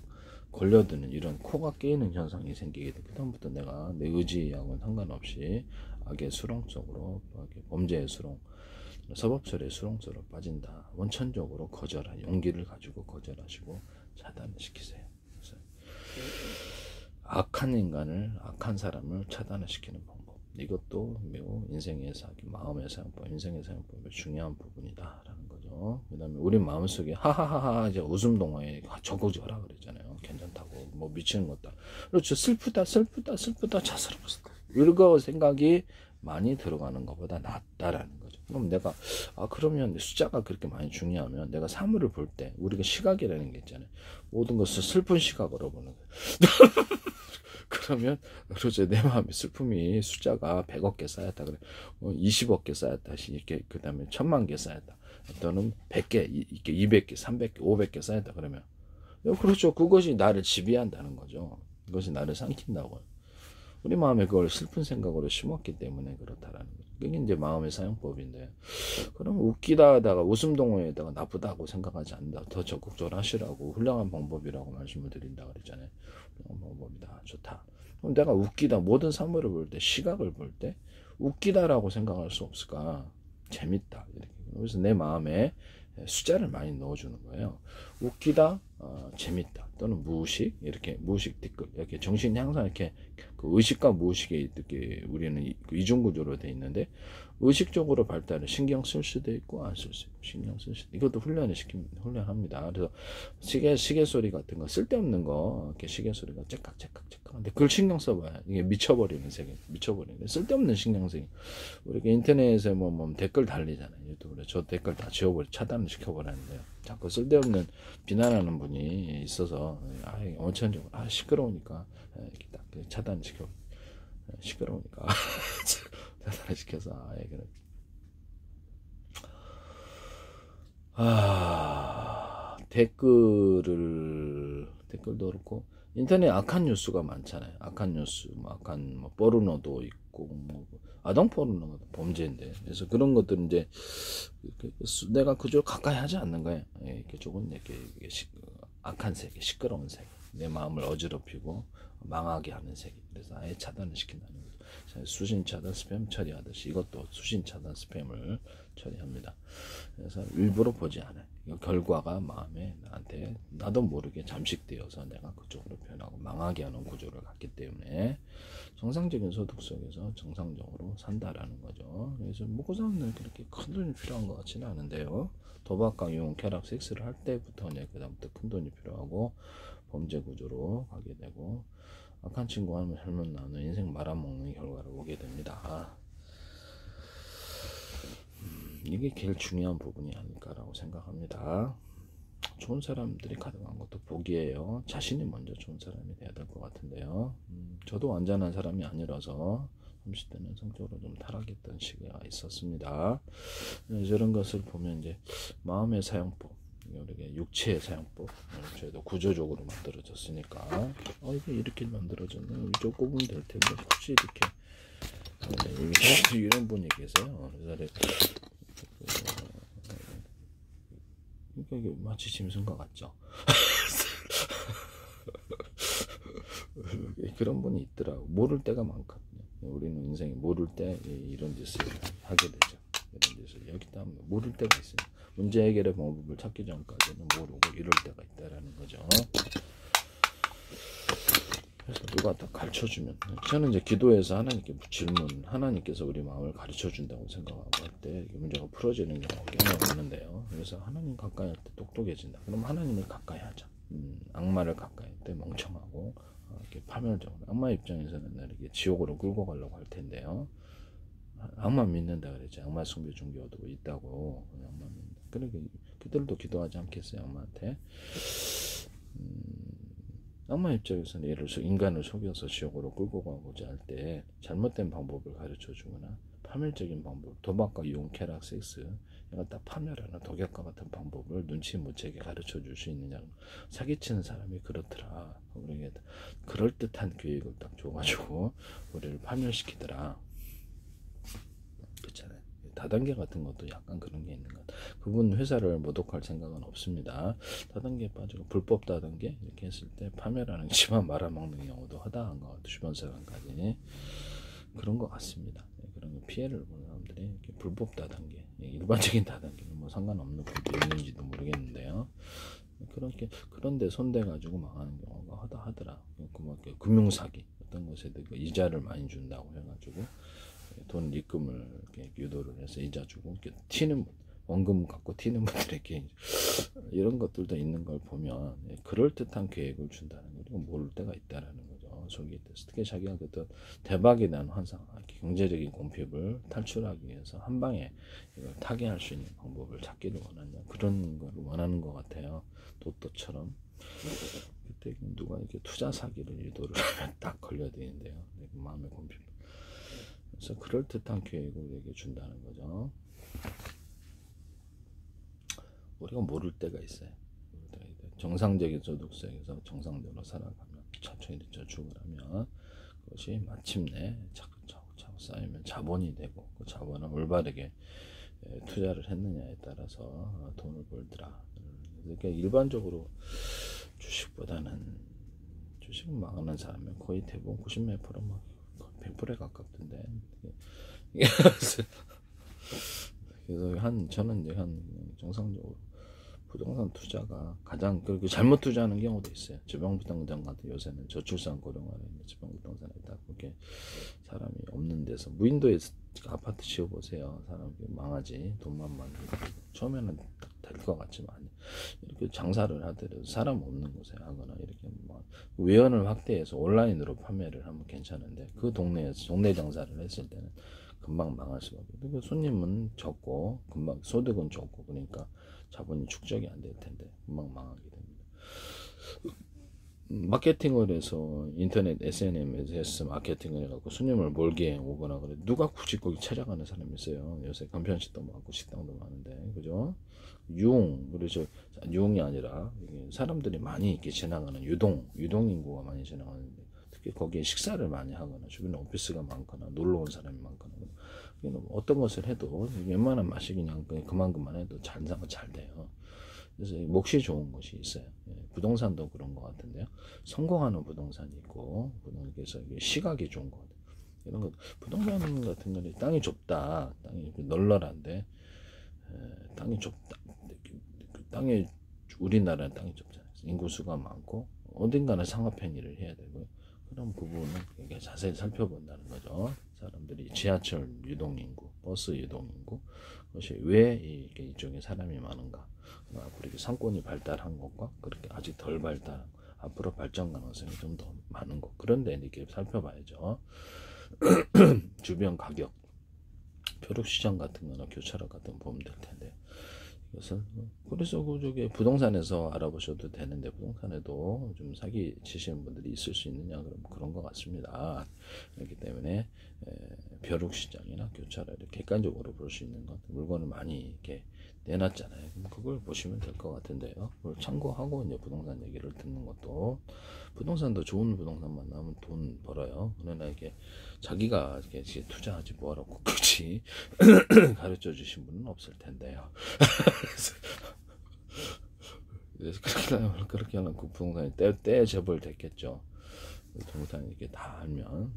[SPEAKER 1] 걸려드는 이런 코가 깨이는 현상이 생기게 돼. 그다음부터 내가 내 의지하고는 상관없이 악의 수렁 속으로 범죄의 수렁, 서법설의 수렁 속으로 빠진다. 원천적으로 거절하, 용기를 가지고 거절하시고 차단을 시키세요. 그래서 악한 인간을, 악한 사람을 차단을 시키는 방법. 이것도 매우 인생의 사기, 마음의 사용법, 인생의 사용법의 중요한 부분이다라는 거죠. 그 다음에 우리 마음속에 하하하하 이제 웃음 동화에 적어줘라 그랬잖아요. 괜찮다고 뭐 미치는 것다. 그렇죠. 슬프다 자살하고 이거 생각이 많이 들어가는 것보다 낫다라는 거죠. 그럼 내가 그러면 숫자가 그렇게 많이 중요하면 내가 사물을 볼 때 우리가 시각이라는 게 있잖아요. 모든 것을 슬픈 시각으로 보는 거예요. 그러면 그렇죠. 내 마음의 슬픔이 숫자가 100억 개 쌓였다 그래. 20억 개 쌓였다. 이렇게 그다음에 1000만 개 쌓였다. 또는 100개, 200개, 300개, 500개 쌓였다 그러면 그렇죠. 그것이 나를 지배한다는 거죠. 그것이 나를 삼킨다고요. 우리 마음에 그걸 슬픈 생각으로 심었기 때문에 그렇다라는 거죠. 그게 이제 마음의 사용법인데, 그럼 웃기다 하다가 웃음 동호회에다가 나쁘다고 생각하지 않는다. 더 적극적으로 하시라고 훌륭한 방법이라고 말씀을 드린다 그랬잖아요. 훌륭한 방법이다. 좋다. 그럼 내가 웃기다, 모든 사물을 볼 때, 시각을 볼 때 웃기다라고 생각할 수 없을까? 재밌다. 이렇게. 그래서 내 마음에 숫자를 많이 넣어주는 거예요. 웃기다, 재밌다 또는 무의식 이렇게 무의식 댓글 이렇게 정신이 항상 이렇게 그 의식과 무의식에 이렇게 우리는 이중 구조로 돼 있는데 의식적으로 발달을 신경 쓸 수도 있고 안 쓸 수 있고 신경 쓸 수도 이것도 훈련합니다. 그래서 시계 소리 같은 거 쓸데없는 거 이렇게 시계 소리가 째깍째깍 근데 그걸 신경 써봐야 이게 미쳐버리는 세계 미쳐버리는 쓸데없는 신경쓰기 우리가 인터넷에 뭐 댓글 달리잖아요. 유튜브에 저 댓글 다 차단을 시켜버렸는데요. 자꾸 쓸데없는 비난하는 분이 있어서 원천적으로 시끄러우니까 이렇게 딱 차단시켜 시끄러우니까 차단시켜서 댓글도 그렇고 인터넷 악한 뉴스가 많잖아요. 악한 뉴스, 악한 포르노도 있고 아동 포르노가 범죄인데 그래서 그런 것들은 이제 내가 그저 가까이 하지 않는 거예요. 이렇게 조금 이렇게 악한 세계, 시끄러운 세계, 내 마음을 어지럽히고 망하게 하는 세계. 그래서 아예 차단을 시킨다는 거죠. 수신 차단 스팸 처리하듯이 이것도 수신 차단 스팸을 처리합니다. 그래서 일부러 보지 않아요. 결과가 마음에 나도 모르게 잠식되어서 내가 그쪽으로 변하고 망하게 하는 구조를 갖기 때문에 정상적인 소득 속에서 정상적으로 산다라는 거죠. 그래서 그 사람들은 그렇게 큰 돈이 필요한 것 같지는 않은데요. 도박과 유흥, 쾌락, 섹스를 할 때부터 그다음부터 큰 돈이 필요하고 범죄 구조로 가게 되고 악한 친구와 살면 나는 인생 말아먹는 결과를 오게 됩니다. 이게 제일 중요한 부분이 아닐까라고 생각합니다. 좋은 사람들이 가능한 것도 복이에요. 자신이 먼저 좋은 사람이 돼야 될 것 같은데요. 저도 완전한 사람이 아니라서 30대는 성적으로 좀 타락했던 시기가 있었습니다. 이런 것을 보면 이제 마음의 사용법, 우리가 육체의 사용법, 저희도 구조적으로 만들어졌으니까 이게 이렇게 만들어졌네. 이쪽 꼽으면 될 텐데 굳이 이렇게 이런 분이 계세요. 그래서 이게 마치 짐승과 같죠. 그런 분이 있더라고. 모를 때가 많거든요. 우리는 인생에 모를 때 이런 짓을 하게 되죠. 이런 짓을 여기다 모를 때가 있어요. 문제 해결의 방법을 찾기 전까지는 모르고 이럴 때가 있다라는 거죠. 그래서 누가 딱 가르쳐주면 저는 이제 기도해서 하나님께 질문 하나님께서 우리 마음을 가르쳐준다고 생각하고 할 때 문제가 풀어지는 경우가 꽤 많은데요. 그래서 하나님 가까이 할 때 똑똑해진다. 그럼 하나님을 가까이 하자. 악마를 가까이 할 때 멍청하고 이렇게 파멸적으로 악마 입장에서는 이렇게 지옥으로 끌고 가려고 할 텐데요. 악마 믿는다 그랬지. 악마 숭배 종교도 있다고. 악마 믿는다. 그러니까 그들도 기도하지 않겠어요, 악마한테. 악마 입장에서는 예를 들어서 인간을 속여서 지옥으로 끌고 가고자 할 때 잘못된 방법을 가르쳐 주거나 파멸적인 방법, 도박과 유흥, 쾌락, 섹스 이걸 딱 파멸하는 독약과 같은 방법을 눈치 못 채게 가르쳐 줄 수 있느냐. 사기치는 사람이 그렇더라. 우리에게 그럴듯한 교육을 딱 줘가지고 우리를 파멸시키더라. 그렇잖아요. 다단계 같은 것도 약간 그런 게 있는 것 같아요. 그분 회사를 모독할 생각은 없습니다. 다단계에 빠지고 불법 다단계 이렇게 했을 때 파멸하는 집안 말아먹는 경우도 허다한 것 같아요. 주변 사람까지 그런 것 같습니다. 그런 피해를 보는 사람들이 이렇게 불법 다단계, 일반적인 다단계는 뭐 상관없는 분도 있는지도 모르겠는데요. 그런데 손대가지고 망하는 경우가 허다하더라. 금융사기 어떤 것에 이자를 많이 준다고 해가지고 돈 입금을 이렇게 유도를 해서 이자 주고 이렇게 튀는 원금 갖고 튀는 분들에게 이런 것들도 있는 걸 보면 그럴듯한 계획을 준다는 거 모를 때가 있다라는 거죠. 속이 특히 자기가 그때 대박이 난 환상, 경제적인 공핍을 탈출하기 위해서 한 방에 이걸 타개할 수 있는 방법을 찾기를 원한다. 그런 걸 원하는 것 같아요. 도토처럼 그때 누가 이렇게 투자 사기를 유도를 딱 걸려야 되는데요. 마음의 공핍. 그래서 그럴듯한 계획을 우리에게 준다는 거죠. 우리가 모를 때가 있어요. 정상적인 소득세에서 정상적으로 살아가면 천천히 저축을 하면 그것이 마침내 차곡차곡 쌓이면 자본이 되고 그 자본을 올바르게 투자를 했느냐에 따라서 돈을 벌더라. 그러니까 일반적으로 주식보다는 주식은 망하는 사람은 거의 대부분 90몇 프로 막 100%에 가깝던데. 그래서 저는 이제 한 정상적으로 부동산 투자가 가장 그리고 잘못 투자하는 경우도 있어요. 지방부동산 같은 요새는 저출산 고령화로 있는 지방부동산에 딱 그렇게 사람이 없는 데서 무인도에 아파트 지어보세요. 사람이 망하지. 돈만 많이 처음에는 될 것 같지만 이렇게 장사를 하더라도 사람 없는 곳에 하거나 이렇게 뭐 외연을 확대해서 온라인으로 판매를 하면 괜찮은데 그 동네에서 동네 장사를 했을 때는 금방 망할 수밖에 없고 그 손님은 적고 금방 소득은 적고 그러니까 자본이 축적이 안 될 텐데 금방 망하게 됩니다. 마케팅을 해서 인터넷 SNS에서 마케팅을 해갖고 손님을 몰게 오거나 그래 누가 굳이 거기 찾아가는 사람이 있어요. 요새 간편식도 많고 식당도 많은데 그죠? 그래서 유흥이 아니라 사람들이 많이 이렇게 지나가는 유동 인구가 많이 지나가는데 특히 거기에 식사를 많이 하거나 주변에 오피스가 많거나 놀러 온 사람이 많거나 어떤 것을 해도 웬만한 맛이 그냥 그만큼만 해도 장사가 잘 돼요. 그래서 몫이 좋은 것이 있어요. 부동산도 그런 것 같은데요. 성공하는 부동산이 있고, 그래서 시각이 좋은 것 같아요. 이런 것, 부동산 같은 거는 땅이 좁다, 땅이 널널한데, 땅이 좁다. 땅이, 우리나라는 땅이 좁잖아요. 인구수가 많고, 어딘가는 상업행위를 해야 되고요. 그런 부분은 자세히 살펴본다는 거죠. 사람들이 지하철 유동인구, 버스 유동인구, 그것이 왜 이쪽에 사람이 많은가. 앞으로 상권이 발달한 것과 그렇게 아직 덜 발달한 것, 앞으로 발전 가능성이 좀 더 많은 것 그런 데 이렇게 살펴봐야죠. 주변 가격, 벼룩시장 같은 거나 교차로 같은 거 보면 될 텐데 이것은 그래서 그쪽에 부동산에서 알아보셔도 되는데 부동산에도 좀 사기 치시는 분들이 있을 수 있느냐 그럼 그런 것 같습니다. 그렇기 때문에 벼룩시장이나 교차로 이렇게 객관적으로 볼 수 있는 것 물건을 많이 이렇게 내놨잖아요. 그럼 그걸 보시면 될 것 같은데요. 그걸 참고하고 이제 부동산 얘기를 듣는 것도 부동산도 좋은 부동산만 나오면 돈 벌어요. 그러나 이게 자기가 이렇게 투자하지 뭐하라고 굳이 가르쳐 주신 분은 없을 텐데요. 그래서 그렇게 하면 그 부동산이 때 재벌 됐겠죠. 부동산이 이렇게 다 알면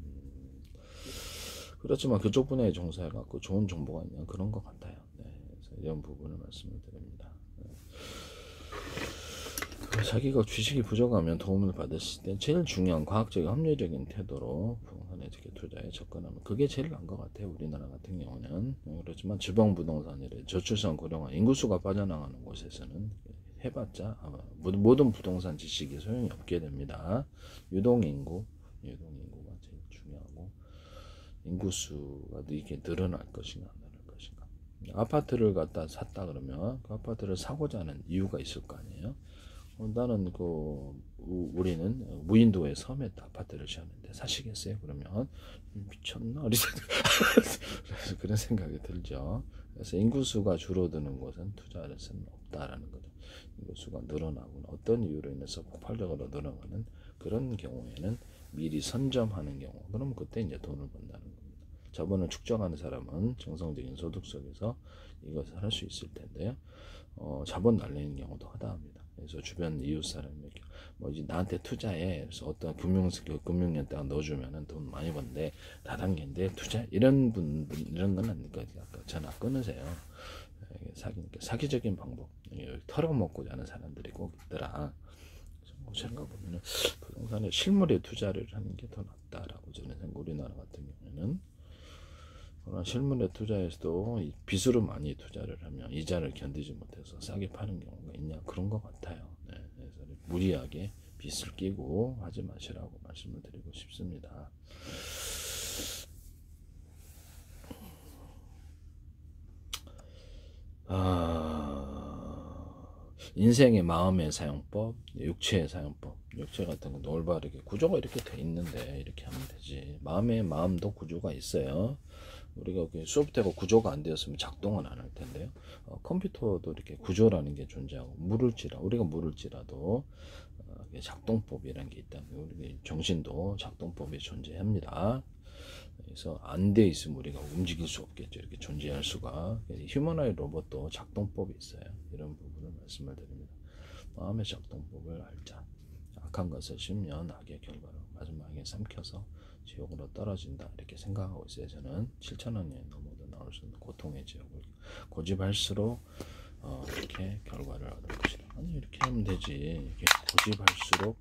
[SPEAKER 1] 그렇지만 그쪽 분야에 종사해갖고 좋은 정보가 있냐 그런 것 같아요. 네, 그래서 이런 부분을 말씀을 드립니다. 자기가 주식이 부족하면 도움을 받으실 때 제일 중요한 과학적인 합리적인 태도로 부동산에 이렇게 투자에 접근하면 그게 제일 나은 것 같아요. 우리나라 같은 경우는 그렇지만 지방 부동산이래 저출산 고령화 인구수가 빠져나가는 곳에서는 해봤자 아마 모든 부동산 지식이 소용이 없게 됩니다. 유동인구가 제일 중요하고 인구수가 이렇게 늘어날 것인가 안 늘어날 것인가. 아파트를 갖다 샀다 그러면 그 아파트를 사고자 하는 이유가 있을 거 아니에요. 나는 우리는 무인도에 섬에 아파트를 지었는데 사시겠어요? 그러면 미쳤나? 그래서 그런 생각이 들죠. 그래서 인구수가 줄어드는 곳은 투자할 수는 없다라는 거죠. 인구수가 늘어나거나 어떤 이유로 인해서 폭발적으로 늘어나는 그런 경우에는 미리 선점하는 경우, 그러면 그때 이제 돈을 번다는 겁니다. 자본을 축적하는 사람은 정상적인 소득 속에서 이것을 할 수 있을 텐데요. 자본 날리는 경우도 하다합니다. 그래서 주변 이웃 사람에게 이제 나한테 투자해. 그래서 어떤 금융연대가 넣어주면은 돈 많이 번데 다단계인데 투자 이런 이런 건 아니까 전화 끊으세요. 사기적인 방법. 털어먹고자 하는 사람들이 꼭 있더라. 제가 보면은 부동산에 실물에 투자를 하는 게 더 낫다라고 저는 생각. 우리나라 같은 경우에는. 그러나 실물에 투자해서도 빚으로 많이 투자를 하면 이자를 견디지 못해서 싸게 파는 경우가 있냐 그런 것 같아요. 네, 그래서 무리하게 빚을 끼고 하지 마시라고 말씀을 드리고 싶습니다. 인생의 마음의 사용법, 육체의 사용법, 육체 같은 건 올바르게 구조가 이렇게 돼 있는데 이렇게 하면 되지. 마음의 마음도 구조가 있어요. 우리가 소프트웨어가 구조가 안 되었으면 작동은 안 할 텐데요. 컴퓨터도 이렇게 구조라는 게 존재하고 우리가 물을지라도 작동법이라는 게 있다면 우리 정신도 작동법이 존재합니다. 그래서 안 돼 있으면 우리가 움직일 수 없겠죠. 이렇게 존재할 수가. 휴머나이드 로봇도 작동법이 있어요. 이런 부분을 말씀을 드립니다. 마음의 작동법을 알자. 악한 것을 심면 악의 결과로 마지막에 삼켜서 지옥으로 떨어진다 이렇게 생각하고 있어요. 저는 7,000원에 넘어도 나올 수 있는 고통의 지옥을 고집할수록 이렇게 결과를 얻을 것이다. 아니 이렇게 하면 되지. 이렇게 고집할수록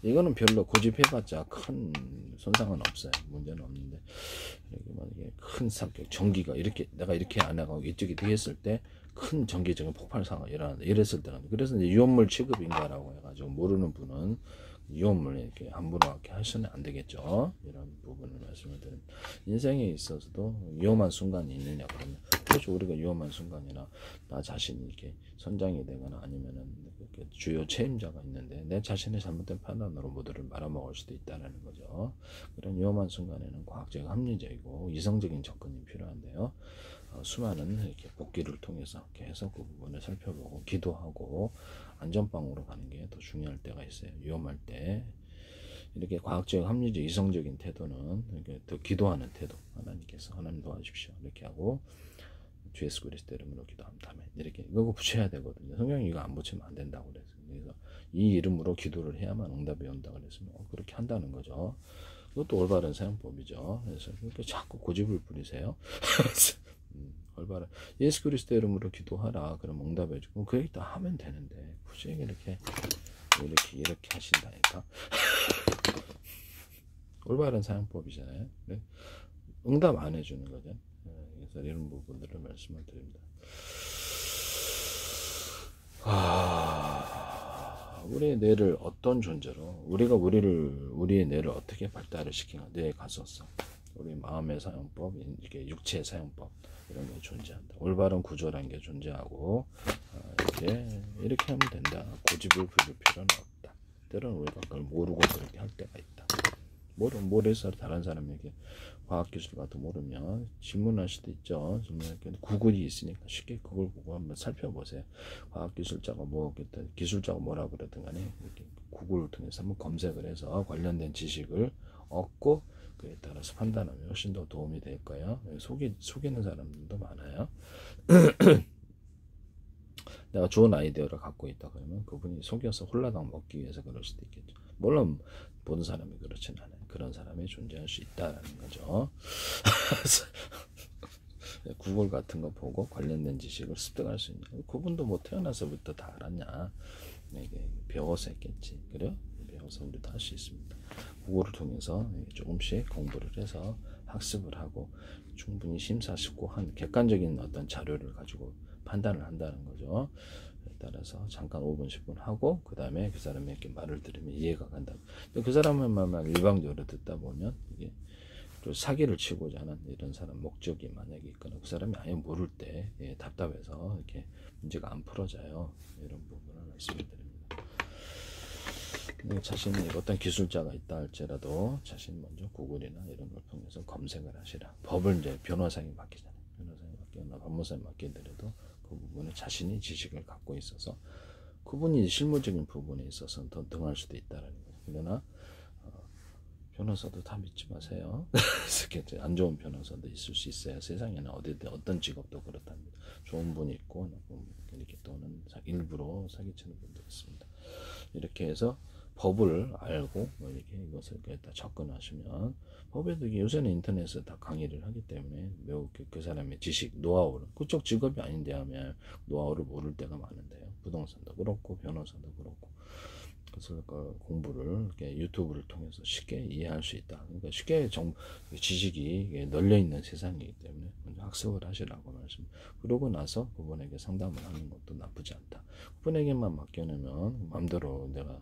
[SPEAKER 1] 이거는 별로 고집해봤자 큰 손상은 없어요. 문제는 없는데 이렇게 만약에 큰 사격 전기가 이렇게 내가 이렇게 안 하고 이쪽이 되었을 때 큰 전기적인 폭발 상황이 일어난다. 이랬을 때는 그래서 이제 위험물 취급인가라고 해가지고 모르는 분은 위험을 이렇게 함부로 이렇게 하시면 안 되겠죠. 이런 부분을 말씀을 드립니다. 인생에 있어서도 위험한 순간이 있느냐 그러면 그렇죠. 우리가 위험한 순간이나 나 자신이 이렇게 선장이 되거나 아니면은 주요 책임자가 있는데 내 자신의 잘못된 판단으로 모두를 말아먹을 수도 있다는 거죠. 그런 위험한 순간에는 과학적, 합리적이고 이성적인 접근이 필요한데요. 수많은 이렇게 복기를 통해서 계속 그 부분을 살펴보고 기도하고 안전방으로 가는 게 더 중요할 때가 있어요. 위험할 때 이렇게 과학적, 합리적, 이성적인 태도는 이렇게 더 기도하는 태도. 하나님께서 하나님 도와주십시오. 이렇게 하고 주 예수 그리스도 이름으로 기도합니다. 이렇게 이거 붙여야 되거든요. 성경이 이거 안 붙이면 안 된다고 그랬어요. 그래서 이 이름으로 기도를 해야만 응답이 온다고 그랬으면 그렇게 한다는 거죠. 그것도 올바른 사용법이죠. 그래서 그러니까 자꾸 고집을 부리세요. 올바른 예수 그리스도 이름으로 기도하라. 그럼 응답해주고 그 얘기 다 하면 되는데 굳이 이렇게 하신다니까. 올바른 사용법이잖아요. 네? 응답 안 해주는 거죠. 그래서 이런 부분들을 말씀을 드립니다. 우리의 뇌를 어떤 존재로 우리의 뇌를 어떻게 발달을 시키는가. 뇌에 갔었어. 우리 마음의 사용법, 이렇게 육체의 사용법 이런 게 존재한다. 올바른 구조라는 게 존재하고 이렇게 하면 된다. 고집을 부릴 필요는 없다. 때로는 우리가 그걸 모르고 그렇게 할 때가 있다. 모래서 다른 사람에게 과학기술 같은 거 모르면 질문할 수도 있죠. 구글이 있으니까 쉽게 그걸 보고 한번 살펴보세요. 과학기술자가 기술자가 뭐라고 그러든 간에 이렇게 구글을 통해서 한번 검색을 해서 관련된 지식을 얻고 그에 따라서 판단하면 훨씬 더 도움이 될 거예요. 속이는 사람들도 많아요. 내가 좋은 아이디어를 갖고 있다 그러면 그분이 속여서 홀라당 먹기 위해서 그럴 수도 있겠죠. 물론 보는 사람이 그렇진 않아요. 그런 사람이 존재할 수 있다는 거죠. 구글 같은 거 보고 관련된 지식을 습득할 수 있냐. 그분도 뭐 태어나서부터 다 알았냐. 배워서 했겠지. 그래요? 배워서 우리도 할 수 있습니다. 구글을 통해서 조금씩 공부를 해서 학습을 하고 충분히 심사숙고한 객관적인 어떤 자료를 가지고 판단을 한다는 거죠. 따라서 잠깐 5분 10분 하고 그 다음에 그 사람이 이렇게 말을 들으면 이해가 간다. 그 사람의 말만 일방적으로 듣다 보면 이게 사기를 치고자 하는 이런 사람 목적이 만약에 있거나 그 사람이 아예 모를 때 답답해서 이렇게 문제가 안 풀어져요. 이런 부분을 말씀드립니다. 자신이 어떤 기술자가 있다 할지라도 자신 먼저 구글이나 이런 걸 통해서 검색을 하시라. 법을 이제 변호사에게 맡기잖아요. 변호사에게 맡기거나 법무사에 맡기더라도 그 부분에 자신이 지식을 갖고 있어서 그분이 실무적인 부분에 있어서 더 등할 수도 있다는 거예요. 그러나 변호사도 다 믿지 마세요. 안 좋은 변호사도 있을 수 있어요. 세상에는 어디든 어떤 직업도 그렇답니다. 좋은 분이 있고 나쁜 분 이렇게 또는 일부러 사기치는 분도 있습니다. 이렇게 해서 법을 알고 이렇게 이것을 다 접근하시면 법에도 요새는 인터넷에 다 강의를 하기 때문에 매우 그 사람의 지식, 노하우를 그쪽 직업이 아닌데 하면 노하우를 모를 때가 많은데요. 부동산도 그렇고 변호사도 그렇고 그래서 공부를 이렇게 유튜브를 통해서 쉽게 이해할 수 있다. 그러니까 쉽게 지식이 널려 있는 세상이기 때문에 먼저 학습을 하시라고 말씀. 그러고 나서 그분에게 상담을 하는 것도 나쁘지 않다. 그분에게만 맡겨놓으면 마음대로 내가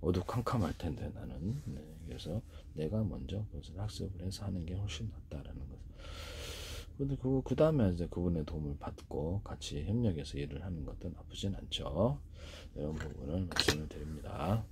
[SPEAKER 1] 어두컴컴할 텐데 나는 그래서 내가 먼저 그것을 학습을 해서 하는 게 훨씬 낫다라는 거죠. 근데 그 다음에 이제 그분의 도움을 받고 같이 협력해서 일을 하는 것도 나쁘진 않죠. 이런 부분을 말씀을 드립니다.